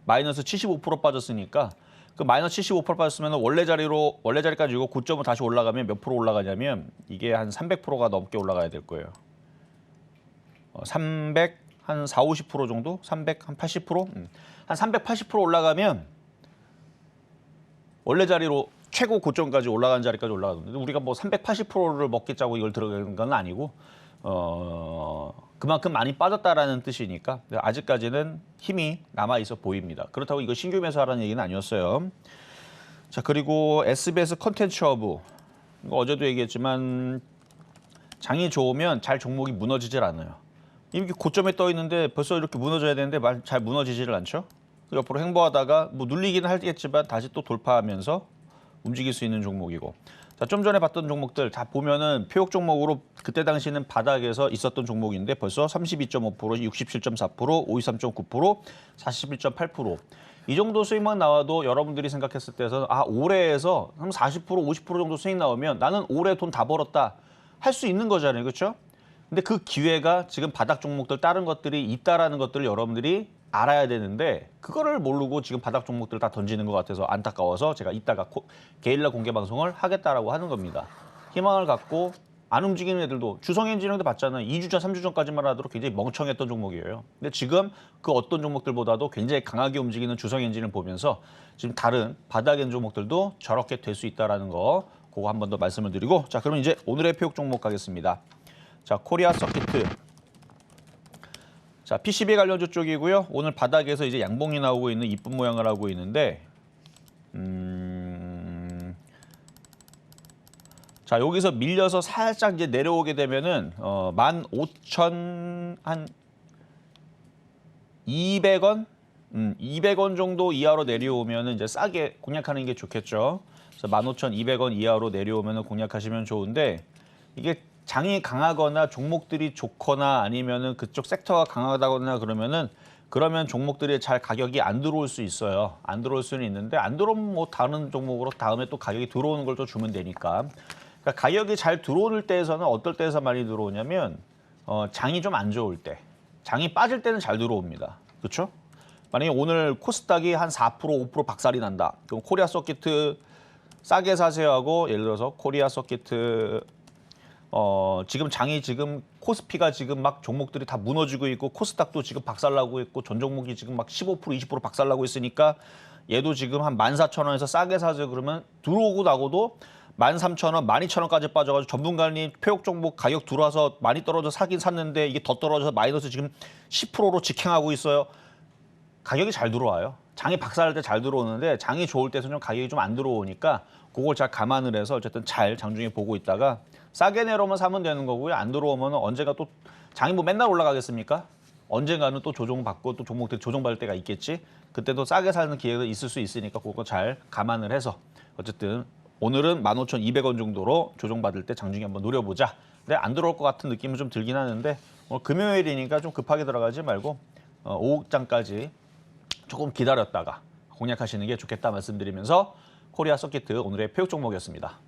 마이너스 75% 빠졌으니까 그 마이너스 75% 빠졌으면 원래 자리까지 이고 고점을 다시 올라가면 몇 프로 올라가냐면 이게 한 300%가 넘게 올라가야 될 거예요. 300, 한 4, 50% 정도? 300, 한 80%? 한 380% 올라가면 원래 자리로 최고 고점까지 올라간 자리까지 올라가는데 우리가 뭐 380%를 먹겠자고 이걸 들어가는 건 아니고 그만큼 많이 빠졌다라는 뜻이니까 아직까지는 힘이 남아있어 보입니다. 그렇다고 이거 신규 매수하라는 얘기는 아니었어요. 자 그리고 SBS 컨텐츠 허브 이거 어제도 얘기했지만 장이 좋으면 잘 종목이 무너지질 않아요. 이렇게 고점에 떠 있는데 벌써 이렇게 무너져야 되는데 잘 무너지지를 않죠. 옆으로 횡보하다가 뭐 눌리기는 하겠지만 다시 또 돌파하면서 움직일 수 있는 종목이고. 자, 좀 전에 봤던 종목들 다 보면은 표역 종목으로 그때 당시는 바닥에서 있었던 종목인데 벌써 32.5%, 67.4%, 53.9%, 41.8%. 이 정도 수익만 나와도 여러분들이 생각했을 때에서 아 올해에서 한 40%, 50% 정도 수익 나오면 나는 올해 돈 다 벌었다 할 수 있는 거잖아요, 그렇죠? 근데 그 기회가 지금 바닥 종목들 다른 것들이 있다라는 것들을 여러분들이 알아야 되는데 그거를 모르고 지금 바닥 종목들 다 던지는 것 같아서 안타까워서 제가 이따가 게릴라 공개 방송을 하겠다라고 하는 겁니다. 희망을 갖고 안 움직이는 애들도 주성엔지니어링도 봤잖아요. 2주 전, 3주 전까지만 하도록 굉장히 멍청했던 종목이에요. 근데 지금 그 어떤 종목들보다도 굉장히 강하게 움직이는 주성엔진을 보면서 지금 다른 바닥에 있는 종목들도 저렇게 될 수 있다는 거 그거 한 번 더 말씀을 드리고 자 그러면 이제 오늘의 표역 종목 가겠습니다. 자 코리아 서키트 자 PCB 관련주 쪽이고요. 오늘 바닥에서 이제 양봉이 나오고 있는 이쁜 모양을 하고 있는데 자 여기서 밀려서 살짝 이제 내려오게 되면은 15,000 한 200원 200원 정도 이하로 내려오면은 이제 싸게 공략하는 게 좋겠죠. 그래서 15,200원 이하로 내려오면 공략하시면 좋은데 이게 장이 강하거나 종목들이 좋거나 아니면은 그쪽 섹터가 강하다거나 그러면 종목들이 잘 가격이 안 들어올 수 있어요. 안 들어올 수는 있는데 안 들어오면 뭐 다른 종목으로 다음에 또 가격이 들어오는 걸 또 주면 되니까. 그러니까 가격이 잘 들어올 때에서는 어떨 때에서 많이 들어오냐면 장이 좀 안 좋을 때. 장이 빠질 때는 잘 들어옵니다. 그렇죠? 만약에 오늘 코스닥이 한 4%, 5% 박살이 난다. 그럼 코리아 서키트 싸게 사세요 하고 예를 들어서 코리아 서키트 지금 코스피가 지금 막 종목들이 다 무너지고 있고 코스닥도 지금 박살나고 있고 전 종목이 지금 막 15%, 20% 박살나고 있으니까 얘도 지금 한 14,000원에서 싸게 사세요 그러면 들어오고 나고도 13,000원, 12,000원까지 빠져가지고 전문가님 폐역 종목 가격 들어와서 많이 떨어져 사긴 샀는데 이게 더 떨어져서 마이너스 지금 10%로 직행하고 있어요. 가격이 잘 들어와요. 장이 박살날 때 잘 들어오는데 장이 좋을 때는 좀 가격이 좀 안 들어오니까 그걸 잘 감안을 해서 어쨌든 잘 장중에 보고 있다가 싸게 내려오면 사면 되는 거고요. 안 들어오면 언제가 또 장이 뭐 맨날 올라가겠습니까? 언젠가는 또 조정받고 또 종목들이 조정받을 때가 있겠지. 그때도 싸게 사는 기회가 있을 수 있으니까 그거 잘 감안을 해서 어쨌든 오늘은 15,200원 정도로 조정받을 때 장중에 한번 노려보자. 근데 안 들어올 것 같은 느낌은 좀 들긴 하는데 오늘 금요일이니까 좀 급하게 들어가지 말고 오후장까지 조금 기다렸다가 공략하시는 게 좋겠다 말씀드리면서 코리아 서키트 오늘의 폐역 종목이었습니다.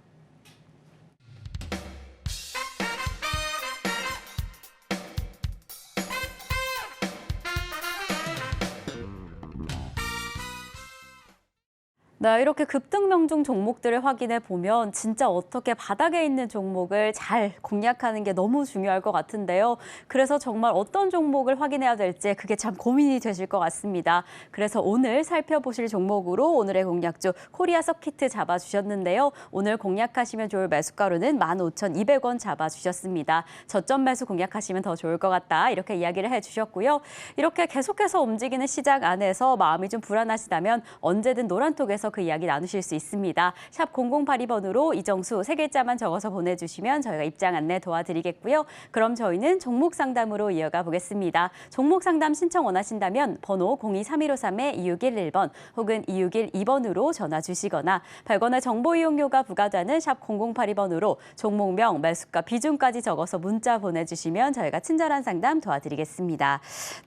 네, 이렇게 급등 명중 종목들을 확인해 보면 진짜 어떻게 바닥에 있는 종목을 잘 공략하는 게 너무 중요할 것 같은데요. 그래서 정말 어떤 종목을 확인해야 될지 그게 참 고민이 되실 것 같습니다. 그래서 오늘 살펴보실 종목으로 오늘의 공략주 코리아 서키트 잡아주셨는데요. 오늘 공략하시면 좋을 매수가로는 15,200원 잡아주셨습니다. 저점 매수 공략하시면 더 좋을 것 같다 이렇게 이야기를 해주셨고요. 이렇게 계속해서 움직이는 시장 안에서 마음이 좀 불안하시다면 언제든 노란톡에서 그 이야기 나누실 수 있습니다. 샵 0082번으로 이정수 세 글자만 적어서 보내주시면 저희가 입장 안내 도와드리겠고요. 그럼 저희는 종목 상담으로 이어가 보겠습니다. 종목 상담 신청 원하신다면 번호 023153-2611번 혹은 2612번으로 전화 주시거나 100원의 정보 이용료가 부과되는 샵 0082번으로 종목명, 매수가, 비중까지 적어서 문자 보내주시면 저희가 친절한 상담 도와드리겠습니다.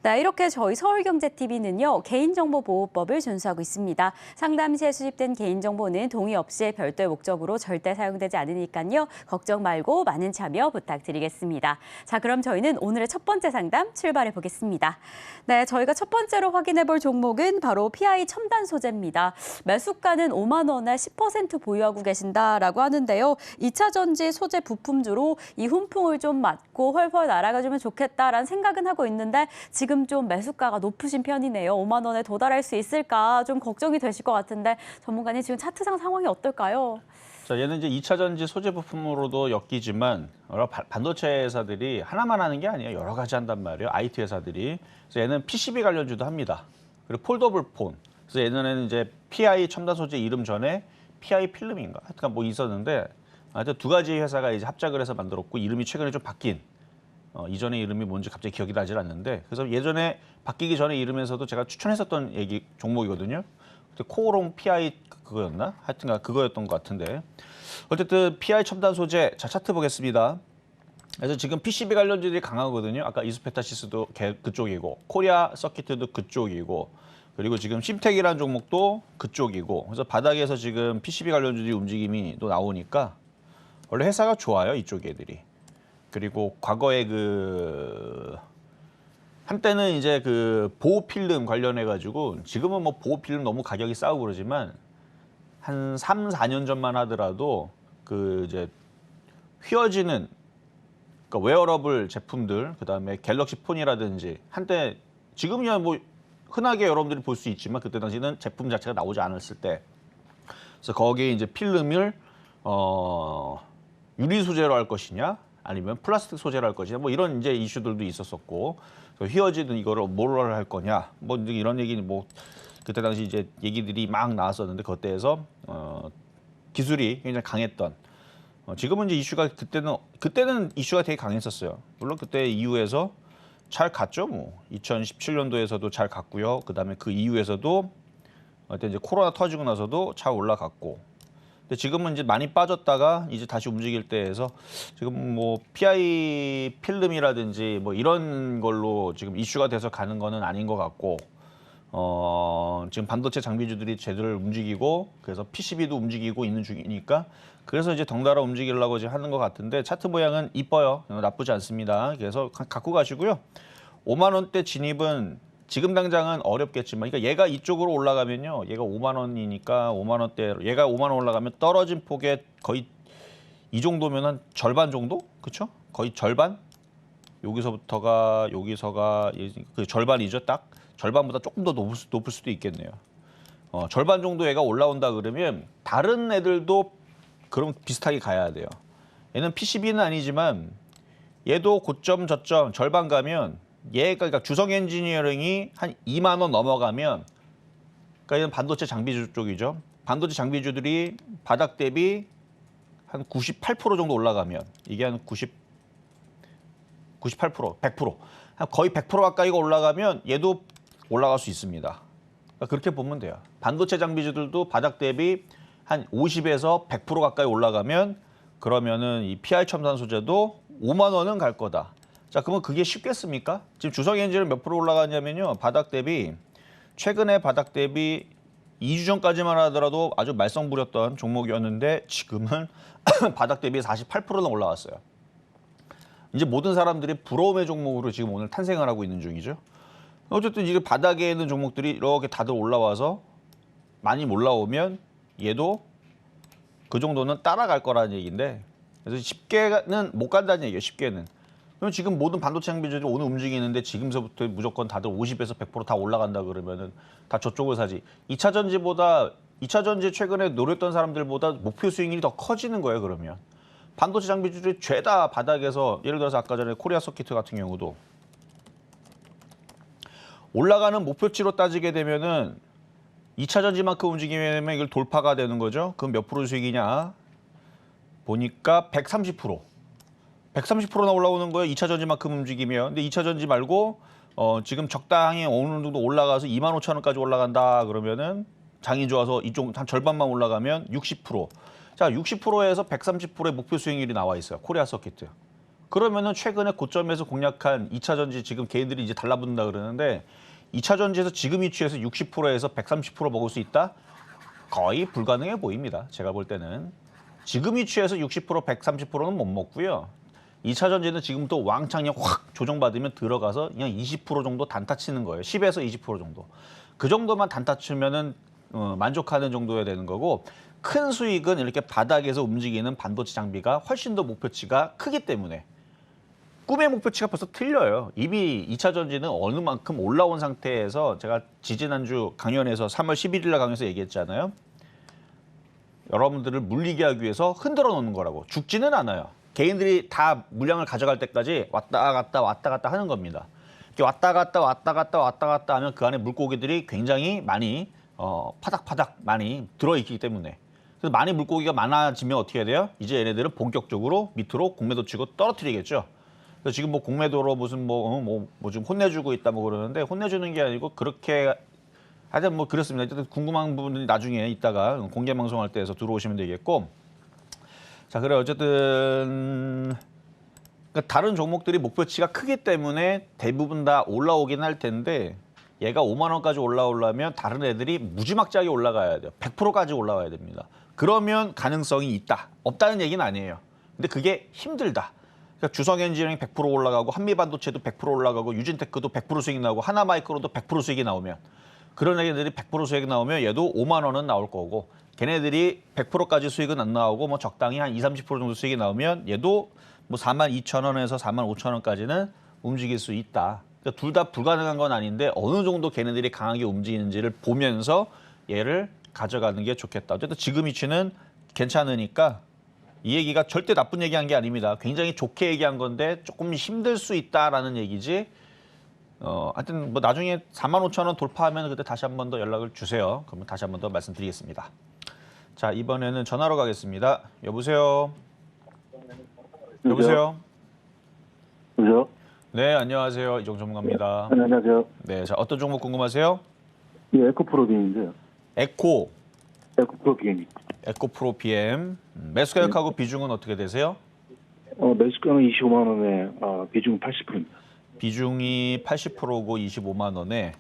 네, 이렇게 저희 서울경제TV는요. 개인정보보호법을 준수하고 있습니다. 상담 시에 수집된 개인정보는 동의 없이 별도의 목적으로 절대 사용되지 않으니까요. 걱정 말고 많은 참여 부탁드리겠습니다. 자, 그럼 저희는 오늘의 첫 번째 상담 출발해 보겠습니다. 네, 저희가 첫 번째로 확인해 볼 종목은 바로 PI 첨단 소재입니다. 매수가는 5만 원에 10% 보유하고 계신다라고 하는데요. 2차 전지 소재 부품주로 이 훈풍을 좀 맞고 훨훨 날아가주면 좋겠다라는 생각은 하고 있는데 지금 좀 매수가가 높으신 편이네요. 5만 원에 도달할 수 있을까 좀 걱정이 되실 것 같은데 전문가님 지금 차트상 상황이 어떨까요? 자, 얘는 이제 2차 전지 소재 부품으로도 엮이지만 여러 반도체 회사들이 하나만 하는 게 아니에요. 여러 가지 한단 말이에요. IT 회사들이. 그래서 얘는 PCB 관련주도 합니다. 그리고 폴더블 폰. 그래서 예전에는 이제 PI 첨단 소재 이름 전에 PI 필름인가? 하여튼 뭐 있었는데 하여튼 두 가지 회사가 이제 합작을 해서 만들었고 이름이 최근에 좀 바뀐. 이전의 이름이 뭔지 갑자기 기억이 나질 않는데 그래서 예전에 바뀌기 전에 이름에서도 제가 추천했었던 종목이거든요. 코오롱 PI 그거였나? 하여튼가 그거였던 것 같은데 어쨌든 PI 첨단 소재 자 차트 보겠습니다. 그래서 지금 PCB 관련주들이 강하거든요. 아까 이스페타시스도 그쪽이고 코리아 서키트도 그쪽이고 그리고 지금 심텍이라는 종목도 그쪽이고 그래서 바닥에서 지금 PCB 관련주들이 움직임이 또 나오니까 원래 회사가 좋아요. 이쪽 애들이. 그리고 과거에 한때는 이제 보호 필름 관련해 가지고 지금은 뭐 보호 필름 너무 가격이 싸고 그러지만 한 3, 4년 전만 하더라도 이제 휘어지는 그러니까 웨어러블 제품들 그다음에 갤럭시 폰이라든지 한때 지금이야 뭐 흔하게 여러분들이 볼 수 있지만 그때 당시는 제품 자체가 나오지 않았을 때 그래서 거기에 이제 필름을 유리 소재로 할 것이냐 아니면 플라스틱 소재로 할 것이냐 뭐 이런 이제 이슈들도 있었었고 휘어지든 이거를 뭘로 할 거냐 뭐 이런 얘기는 뭐 그때 당시 이제 얘기들이 막 나왔었는데 그때에서 기술이 굉장히 강했던 지금은 이제 이슈가 그때는 이슈가 되게 강했었어요. 물론 그때 이후에서 잘 갔죠. 뭐 2017년도에서도 잘 갔고요. 그다음에 그 이후에서도 그때 이제 코로나 터지고 나서도 잘 올라갔고 근데 지금은 이제 많이 빠졌다가 이제 다시 움직일 때에서 지금 뭐 PI 필름이라든지 뭐 이런 걸로 지금 이슈가 돼서 가는 거는 아닌 것 같고, 지금 반도체 장비주들이 제대로 움직이고 그래서 PCB도 움직이고 있는 중이니까 그래서 이제 덩달아 움직이려고 이제 하는 것 같은데 차트 모양은 이뻐요. 나쁘지 않습니다. 그래서 갖고 가시고요. 5만 원대 진입은 지금 당장은 어렵겠지만, 그러니까 얘가 이쪽으로 올라가면요, 얘가 5만 원이니까 5만 원대, 얘가 5만 원 올라가면 떨어진 폭의 거의 이 정도면은 절반 정도, 그렇죠? 거의 절반. 여기서가 그 절반이죠, 딱. 절반보다 조금 더 높을 수도 있겠네요. 절반 정도 얘가 올라온다 그러면 다른 애들도 그럼 비슷하게 가야 돼요. 얘는 PCB는 아니지만 얘도 고점 저점 절반 가면 얘가, 그러니까 주성 엔지니어링이 한 2만 원 넘어가면, 그러니까 얘는 반도체 장비주 쪽이죠. 반도체 장비주들이 바닥 대비 한 98% 정도 올라가면, 이게 한 98%, 100%, 거의 100% 가까이가 올라가면 얘도 올라갈 수 있습니다. 그러니까 그렇게 보면 돼요. 반도체 장비주들도 바닥 대비 한 50에서 100% 가까이 올라가면, 그러면은 이 PI 첨단 소재도 5만 원은 갈 거다. 자, 그러면 그게 쉽겠습니까? 지금 주성 엔진은 몇 프로 올라가냐면요, 바닥 대비, 최근에 바닥 대비 2주 전까지만 하더라도 아주 말썽 부렸던 종목이었는데 지금은 바닥 대비 48%나 올라왔어요. 이제 모든 사람들이 부러움의 종목으로 지금 오늘 탄생을 하고 있는 중이죠. 어쨌든 이제 바닥에 있는 종목들이 이렇게 다들 올라와서 많이 올라오면 얘도 그 정도는 따라갈 거라는 얘기인데, 그래서 쉽게는 못 간다는 얘기예요. 쉽게는. 그럼 지금 모든 반도체 장비주들이 오늘 움직이는데 지금서부터 무조건 다들 50에서 100% 다 올라간다 그러면은 다 저쪽을 사지. 2차 전지 최근에 노렸던 사람들보다 목표 수익률이 더 커지는 거예요. 그러면 반도체 장비주들이 죄다 바닥에서, 예를 들어서 아까 전에 코리아 서키트 같은 경우도 올라가는 목표치로 따지게 되면은 2차 전지만큼 움직이면 되면 이걸 돌파가 되는 거죠. 그럼 몇 프로 수익이냐? 보니까 130%. 130%나 올라오는 거예요. 2차 전지만큼 움직이면. 근데 2차 전지 말고 지금 적당히 어느 정도 올라가서 25,000원까지 올라간다 그러면은 장이 좋아서 이쪽 한 절반만 올라가면 60%. 자, 60%에서 130%의 목표 수익률이 나와 있어요. 코리아 서키트. 그러면은 최근에 고점에서 공략한 2차 전지, 지금 개인들이 이제 달라붙는다 그러는데 2차 전지에서 지금 위치에서 60%에서 130% 먹을 수 있다? 거의 불가능해 보입니다. 제가 볼 때는. 지금 위치에서 60%, 130%는 못 먹고요. 2차 전지는 지금부터 왕창 확 조정받으면 들어가서 그냥 20% 정도 단타 치는 거예요. 10에서 20% 정도. 그 정도만 단타 치면은 만족하는 정도야 되는 거고, 큰 수익은 이렇게 바닥에서 움직이는 반도체 장비가 훨씬 더 목표치가 크기 때문에, 꿈의 목표치가 벌써 틀려요. 이미 2차 전지는 어느 만큼 올라온 상태에서, 제가 지지난주 강연에서 3월 11일 날 강연에서 얘기했잖아요. 여러분들을 물리게 하기 위해서 흔들어 놓는 거라고. 죽지는 않아요. 개인들이 다 물량을 가져갈 때까지 왔다 갔다 하는 겁니다. 이렇게 왔다 갔다 하면 그 안에 물고기들이 굉장히 많이 파닥파닥 많이 들어있기 때문에, 그래서 많이 물고기가 많아지면 어떻게 해야 돼요? 이제 얘네들은 본격적으로 밑으로 공매도 치고 떨어뜨리겠죠. 그래서 지금 뭐 공매도로 무슨 뭐 좀 혼내주고 있다 뭐 그러는데, 혼내주는 게 아니고 그렇게 하여튼 뭐 그렇습니다. 어쨌든 궁금한 부분은 나중에 이따가 공개 방송할 때에서 들어오시면 되겠고. 자, 그래 어쨌든 그러니까 다른 종목들이 목표치가 크기 때문에 대부분 다 올라오긴 할 텐데, 얘가 5만 원까지 올라오려면 다른 애들이 무지막지하게 올라가야 돼요. 100%까지 올라와야 됩니다. 그러면 가능성이 있다. 없다는 얘기는 아니에요. 근데 그게 힘들다. 그러니까 주성 엔지니어링 100% 올라가고, 한미반도체도 100% 올라가고, 유진테크도 100% 수익이 나오고, 하나마이크로도 100% 수익이 나오면, 그런 애들이 100% 수익이 나오면 얘도 5만 원은 나올 거고, 걔네들이 100%까지 수익은 안 나오고 뭐 적당히 한 20, 30% 정도 수익이 나오면 얘도 뭐 42,000원에서 45,000원까지는 움직일 수 있다. 그러니까 둘 다 불가능한 건 아닌데 어느 정도 걔네들이 강하게 움직이는지를 보면서 얘를 가져가는 게 좋겠다. 어쨌든 지금 위치는 괜찮으니까, 이 얘기가 절대 나쁜 얘기한 게 아닙니다. 굉장히 좋게 얘기한 건데 조금 힘들 수 있다라는 얘기지. 하여튼 뭐 나중에 45,000원 돌파하면 그때 다시 한 번 더 연락을 주세요. 그러면 다시 한 번 더 말씀드리겠습니다. 자, 이번에는 전화로 가겠습니다. 여보세요? 여보세요? 여보세요? 네, 안녕하세요. 이종 전문가입니다. 네, 안녕하세요. 네, 자, 어떤 종목 궁금하세요? 예, 에코프로 비행인데요. 에코. 에코프로 비행. 에코프로 BM. 매수 가격하고 비중은 어떻게 되세요? 매수가는 25만 원에 비중 80%입니다. 비중이 80%고 25만 원에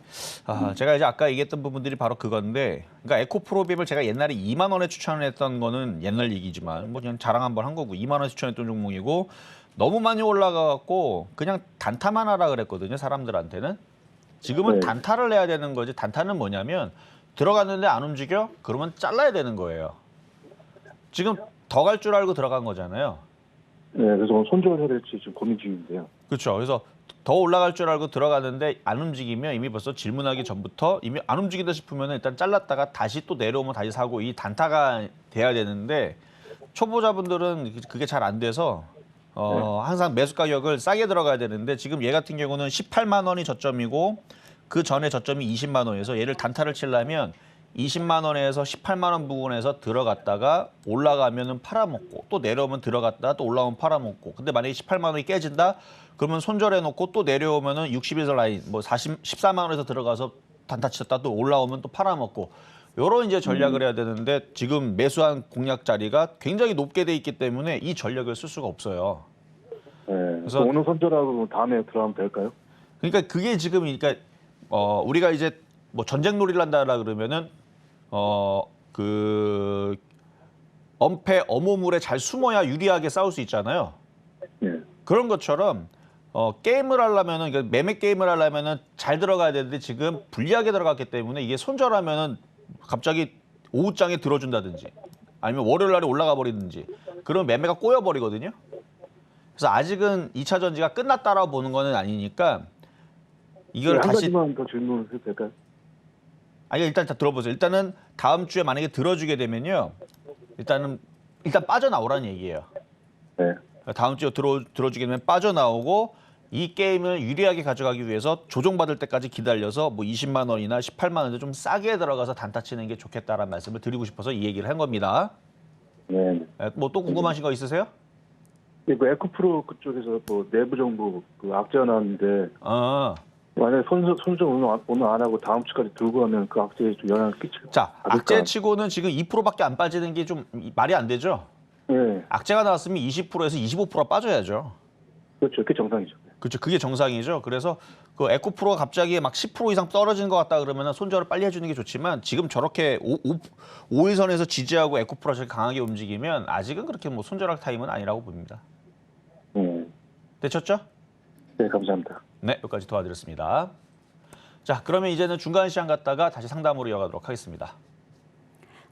제가 이제 아까 얘기했던 부분들이 바로 그건데, 그러니까 에코프로빔을 제가 옛날에 2만 원에 추천을 했던 거는 옛날 얘기지만 뭐 그냥 자랑 한번 한 거고 2만 원에 추천했던 종목이고 너무 많이 올라가 갖고 그냥 단타만 하라 그랬거든요, 사람들한테는. 지금은 네. 단타를 내야 되는 거지. 단타는 뭐냐면 들어갔는데 안 움직여? 그러면 잘라야 되는 거예요. 지금 더 갈 줄 알고 들어간 거잖아요. 네, 그래서 오늘 손절을 해야 될지 지금 고민 중인데요. 그렇죠. 그래서 더 올라갈 줄 알고 들어가는데 안 움직이면 이미 벌써 질문하기 전부터 이미 안 움직인다 싶으면 일단 잘랐다가 다시 또 내려오면 다시 사고, 이 단타가 돼야 되는데 초보자분들은 그게 잘 안 돼서 항상 매수 가격을 싸게 들어가야 되는데, 지금 얘 같은 경우는 18만 원이 저점이고 그 전에 저점이 20만 원에서 얘를 단타를 치려면 20만 원에서 18만 원 부근에서 들어갔다가 올라가면은 팔아먹고 또 내려오면 들어갔다가 또 올라오면 팔아먹고, 근데 만약에 18만 원이 깨진다 그러면 손절해 놓고 또 내려오면은 60에서 라인 뭐 14만 원에서 들어가서 단타 쳤다 또 올라오면 또 팔아먹고, 요런 이제 전략을 해야 되는데 지금 매수한 공략 자리가 굉장히 높게 돼 있기 때문에 이 전략을 쓸 수가 없어요. 네, 그래서- 그래서 오늘 손절하고 다음에 들어가면 될까요? 그러니까 그게 지금 그러니까 우리가 이제 뭐 전쟁 놀이를 한다라 그러면은 그 엄폐 어모물에 잘 숨어야 유리하게 싸울 수 있잖아요. 네. 그런 것처럼 게임을 하려면은, 그러니까 매매 게임을 하려면은 잘 들어가야 되는데 지금 불리하게 들어갔기 때문에 이게 손절하면은 갑자기 오후장에 들어준다든지 아니면 월요일 날에 올라가 버리든지 그러면 매매가 꼬여 버리거든요. 그래서 아직은 2차 전지가 끝났다라고 보는 거는 아니니까 이걸 한 다시 가지만 더 질문을 해도 될까요? 아니 일단 다 들어보세요. 일단은 다음 주에 만약에 들어주게 되면요, 일단 빠져나오라는 얘기예요. 네. 다음 주에 들어주게 되면 빠져나오고 이 게임을 유리하게 가져가기 위해서 조정받을 때까지 기다려서 뭐 20만 원이나 18만 원에 좀 싸게 들어가서 단타 치는 게 좋겠다라는 말씀을 드리고 싶어서 이 얘기를 한 겁니다. 네. 뭐 또 궁금하신 거 있으세요? 네, 그 에코프로 그쪽에서 뭐 내부 정보 그 악재가 나왔는데 만약에 손절 오늘 안 하고 다음 주까지 들고 가면 그 악재에 좀 영향을 끼칠까? 자, 악재치고는 지금 2%밖에 안 빠지는 게 좀 말이 안 되죠? 네, 악재가 나왔으면 20%에서 25%가 빠져야죠. 그렇죠. 그게 정상이죠. 그렇죠. 그게 정상이죠. 그래서 그 에코프로가 갑자기 막 10% 이상 떨어진 것 같다 그러면 손절을 빨리 해주는 게 좋지만, 지금 저렇게 5일선에서 지지하고 에코프로가 저렇게 강하게 움직이면 아직은 그렇게 뭐 손절할 타임은 아니라고 봅니다. 되셨죠? 네, 감사합니다. 네, 여기까지 도와드렸습니다. 자, 그러면 이제는 중간 시장 갔다가 다시 상담으로 이어가도록 하겠습니다.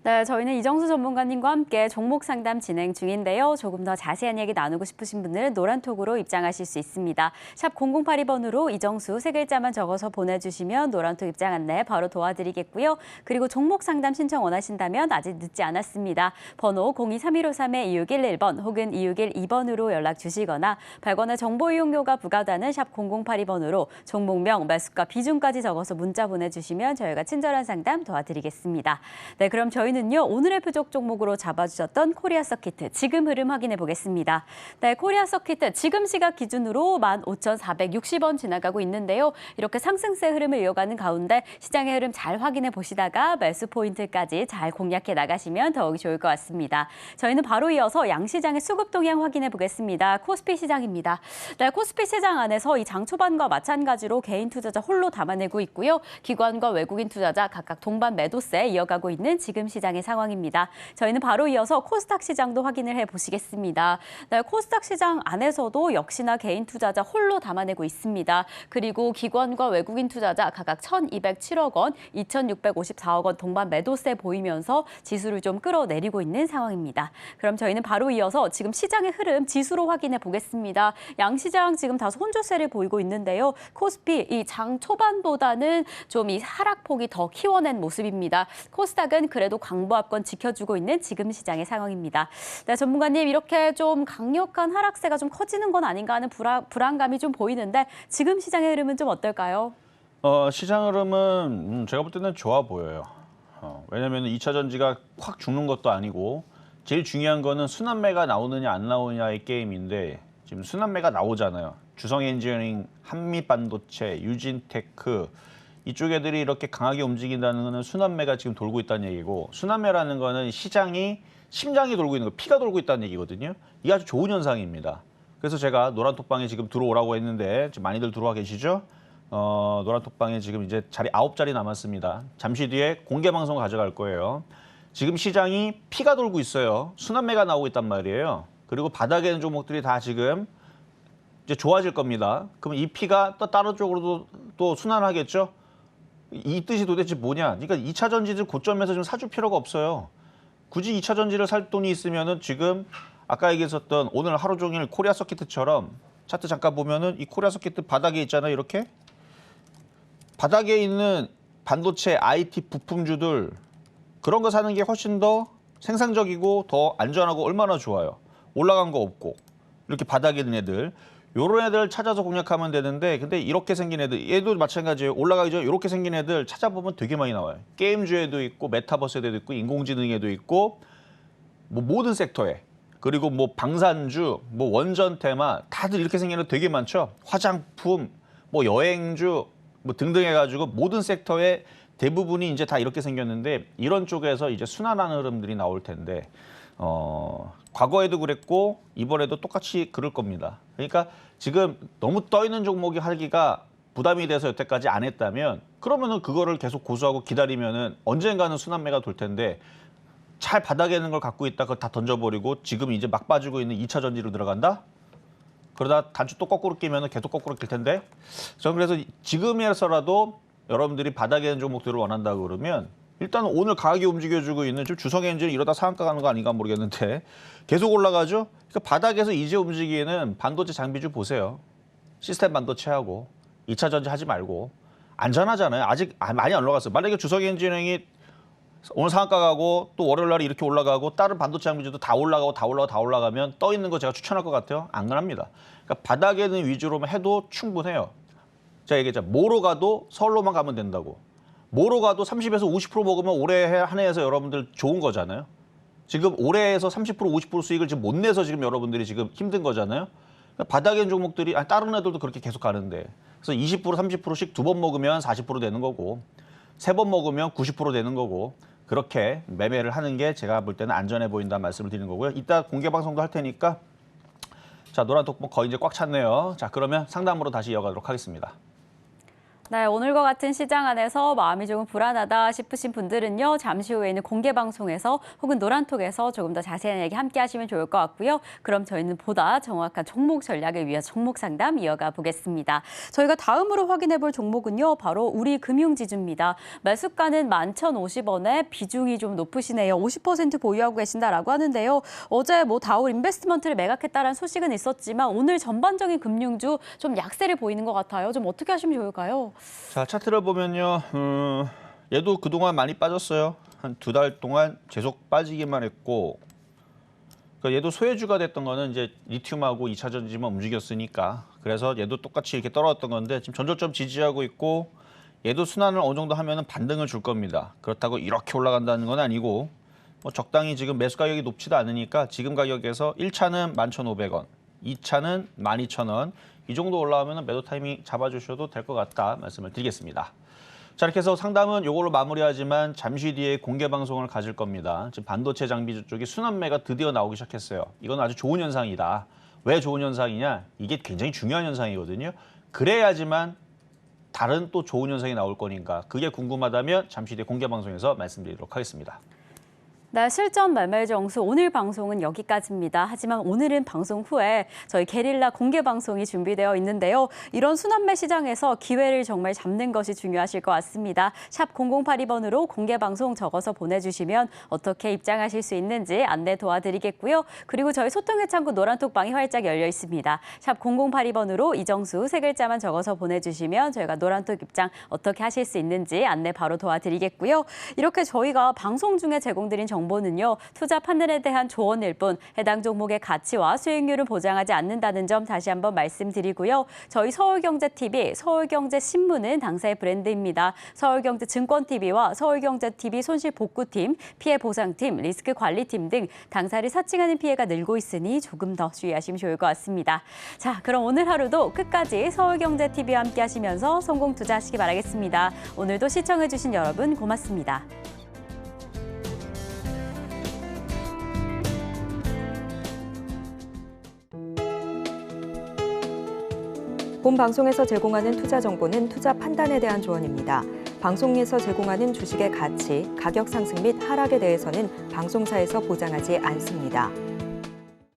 네, 저희는 이정수 전문가님과 함께 종목 상담 진행 중인데요. 조금 더 자세한 얘기 나누고 싶으신 분들은 노란톡으로 입장하실 수 있습니다. 샵 0082번으로 이정수 세 글자만 적어서 보내주시면 노란톡 입장 안내 바로 도와드리겠고요. 그리고 종목 상담 신청 원하신다면 아직 늦지 않았습니다. 번호 023153-2611번 혹은 2612번으로 연락 주시거나 100원의 정보 이용료가 부과되는 샵 0082번으로 종목명, 매수가, 비중까지 적어서 문자 보내주시면 저희가 친절한 상담 도와드리겠습니다. 네, 그럼 저희는요, 오늘의 표적 종목으로 잡아주셨던 코리아 서키트 지금 흐름 확인해 보겠습니다. 네, 코리아 서키트 지금 시각 기준으로 15,460원 지나가고 있는데요. 이렇게 상승세 흐름을 이어가는 가운데 시장의 흐름 잘 확인해 보시다가 매수 포인트까지 잘 공략해 나가시면 더욱 좋을 것 같습니다. 저희는 바로 이어서 양시장의 수급 동향 확인해 보겠습니다. 코스피 시장입니다. 네, 코스피 시장 안에서 이 장 초반과 마찬가지로 개인 투자자 홀로 담아내고 있고요. 기관과 외국인 투자자 각각 동반 매도세 이어가고 있는 지금 시장의 상황입니다. 저희는 바로 이어서 코스닥 시장도 확인을 해보시겠습니다. 네, 코스닥 시장 안에서도 역시나 개인 투자자 홀로 담아내고 있습니다. 그리고 기관과 외국인 투자자 각각 1,207억 원, 2,654억 원 동반 매도세 보이면서 지수를 좀 끌어내리고 있는 상황입니다. 그럼 저희는 바로 이어서 지금 시장의 흐름 지수로 확인해 보겠습니다. 양시장 지금 다소 혼조세를 보이고 있는데요. 코스피 이 장 초반보다는 좀 이 하락폭이 더 키워낸 모습입니다. 코스닥은 그래도 강보합권 지켜주고 있는 지금 시장의 상황입니다. 네, 전문가님, 이렇게 좀 강력한 하락세가 좀 커지는 건 아닌가 하는 불안감이 좀 보이는데 지금 시장의 흐름은 좀 어떨까요? 시장 흐름은 제가 볼 때는 좋아 보여요. 왜냐하면 2차 전지가 확 죽는 것도 아니고 제일 중요한 거는 순환매가 나오느냐 안 나오느냐의 게임인데 지금 순환매가 나오잖아요. 주성엔지니어링, 한미반도체, 유진테크 이쪽 애들이 이렇게 강하게 움직인다는 거는 순환매가 지금 돌고 있다는 얘기고 순환매라는 거는 시장이 심장이 돌고 있는 거, 피가 돌고 있다는 얘기거든요. 이게 아주 좋은 현상입니다. 그래서 제가 노란톡방에 지금 들어오라고 했는데 지금 많이들 들어와 계시죠? 노란톡방에 지금 이제 자리 9자리 남았습니다. 잠시 뒤에 공개 방송 가져갈 거예요. 지금 시장이 피가 돌고 있어요. 순환매가 나오고 있단 말이에요. 그리고 바닥에 있는 종목들이 다 지금 이제 좋아질 겁니다. 그러면 이 피가 또 다른 쪽으로도 또 순환하겠죠? 이 뜻이 도대체 뭐냐? 그러니까 2차 전지들 고점에서 좀 사줄 필요가 없어요. 굳이 2차 전지를 살 돈이 있으면은 지금 아까 얘기했었던 오늘 하루 종일 코리아 서키트처럼 차트 잠깐 보면은 이 코리아 서키트 바닥에 있잖아요. 이렇게 바닥에 있는 반도체 IT 부품주들 그런 거 사는 게 훨씬 더 생산적이고 더 안전하고 얼마나 좋아요. 올라간 거 없고 이렇게 바닥에 있는 애들 요런 애들 찾아서 공략하면 되는데 근데 이렇게 생긴 애들 얘도 마찬가지예요. 올라가기 전에 이렇게 생긴 애들 찾아보면 되게 많이 나와요. 게임주에도 있고 메타버스에도 있고 인공지능에도 있고 뭐 모든 섹터에 그리고 뭐 방산주, 뭐 원전 테마 다들 이렇게 생긴 애들 되게 많죠. 화장품, 뭐 여행주 뭐 등등 해가지고 모든 섹터에 대부분이 이제 다 이렇게 생겼는데 이런 쪽에서 이제 순환하는 흐름들이 나올 텐데 과거에도 그랬고 이번에도 똑같이 그럴 겁니다. 그러니까 지금 너무 떠 있는 종목이 하기가 부담이 돼서 여태까지 안 했다면 그러면은 그거를 계속 고수하고 기다리면은 언젠가는 순환매가 돌 텐데 잘 바닥에 있는 걸 갖고 있다 그걸 다 던져버리고 지금 이제 막 빠지고 있는 2차 전지로 들어간다? 그러다 단추 또 거꾸로 끼면은 계속 거꾸로 낄 텐데 저는 그래서 지금에서라도 여러분들이 바닥에 있는 종목들을 원한다고 그러면 일단 오늘 강하게 움직여주고 있는 지금 주성엔진 이러다 상한가 가는 거 아닌가 모르겠는데 계속 올라가죠. 그러니까 바닥에서 이제 움직이는 반도체 장비주 보세요. 시스템 반도체하고 2차 전지 하지 말고 안전하잖아요. 아직 많이 안 올라갔어요. 만약에 주성엔진행이 오늘 상한가 가고 또 월요일 날에 이렇게 올라가고 다른 반도체 장비주도 다 올라가면 떠 있는 거 제가 추천할 것 같아요. 안 그럽니다. 그러니까 바닥에 있는 위주로만 해도 충분해요. 제가 얘기했잖아요. 뭐로 가도 서울로만 가면 된다고. 뭐로 가도 30에서 50% 먹으면 올해 한 해에서 여러분들 좋은 거잖아요. 지금 올해에서 30% 50% 수익을 지금 못 내서 지금 여러분들이 지금 힘든 거잖아요. 그러니까 바닥에 있는 종목들이 다른 애들도 그렇게 계속 가는데 그래서 20% 30%씩 2번 먹으면 40% 되는 거고 3번 먹으면 90% 되는 거고 그렇게 매매를 하는 게 제가 볼 때는 안전해 보인다는 말씀을 드리는 거고요. 이따 공개 방송도 할 테니까 자 노란 톡복 거의 이제 꽉 찼네요. 자 그러면 상담으로 다시 이어가도록 하겠습니다. 네, 오늘과 같은 시장 안에서 마음이 조금 불안하다 싶으신 분들은요. 잠시 후에는 공개 방송에서 혹은 노란톡에서 조금 더 자세한 얘기 함께 하시면 좋을 것 같고요. 그럼 저희는 보다 정확한 종목 전략을 위해 종목 상담 이어가 보겠습니다. 저희가 다음으로 확인해 볼 종목은요. 바로 우리금융지주입니다. 매수가는 11,050원에 비중이 좀 높으시네요. 50% 보유하고 계신다라고 하는데요. 어제 뭐 다올 인베스트먼트를 매각했다는 소식은 있었지만 오늘 전반적인 금융주 좀 약세를 보이는 것 같아요. 좀 어떻게 하시면 좋을까요? 자 차트를 보면요. 얘도 그동안 많이 빠졌어요. 한 2달 동안 계속 빠지기만 했고 그러니까 얘도 소외주가 됐던 거는 이제 리튬하고 2차 전지만 움직였으니까 그래서 얘도 똑같이 이렇게 떨어졌던 건데 지금 전저점 지지하고 있고 얘도 순환을 어느 정도 하면은 반등을 줄 겁니다. 그렇다고 이렇게 올라간다는 건 아니고 뭐 적당히 지금 매수 가격이 높지도 않으니까 지금 가격에서 1차는 11,500원, 2차는 12,000원 이 정도 올라오면 매도 타이밍 잡아주셔도 될 것 같다 말씀을 드리겠습니다. 자 이렇게 해서 상담은 이걸로 마무리하지만 잠시 뒤에 공개 방송을 가질 겁니다. 지금 반도체 장비주 쪽에 순환매가 드디어 나오기 시작했어요. 이건 아주 좋은 현상이다. 왜 좋은 현상이냐? 이게 굉장히 중요한 현상이거든요. 그래야지만 다른 또 좋은 현상이 나올 거니까 그게 궁금하다면 잠시 뒤에 공개 방송에서 말씀드리도록 하겠습니다. 네, 실전 매매 정수 오늘 방송은 여기까지입니다. 하지만 오늘은 방송 후에 저희 게릴라 공개 방송이 준비되어 있는데요. 이런 순환매 시장에서 기회를 정말 잡는 것이 중요하실 것 같습니다. 샵 0082번으로 공개 방송 적어서 보내주시면 어떻게 입장하실 수 있는지 안내 도와드리겠고요. 그리고 저희 소통의 창구 노란톡방이 활짝 열려 있습니다. 샵 0082번으로 이정수 3글자만 적어서 보내주시면 저희가 노란톡 입장 어떻게 하실 수 있는지 안내 바로 도와드리겠고요. 이렇게 저희가 방송 중에 제공드린 정보 정보는요, 투자 판단에 대한 조언일 뿐 해당 종목의 가치와 수익률을 보장하지 않는다는 점 다시 한번 말씀드리고요. 저희 서울경제TV, 서울경제신문은 당사의 브랜드입니다. 서울경제증권TV와 서울경제TV 손실복구팀, 피해보상팀, 리스크관리팀 등 당사를 사칭하는 피해가 늘고 있으니 조금 더 주의하시면 좋을 것 같습니다. 자, 그럼 오늘 하루도 끝까지 서울경제TV와 함께 하시면서 성공 투자하시기 바라겠습니다. 오늘도 시청해주신 여러분 고맙습니다. 본 방송에서 제공하는 투자 정보는 투자 판단에 대한 조언입니다. 방송에서 제공하는 주식의 가치, 가격 상승 및 하락에 대해서는 방송사에서 보장하지 않습니다.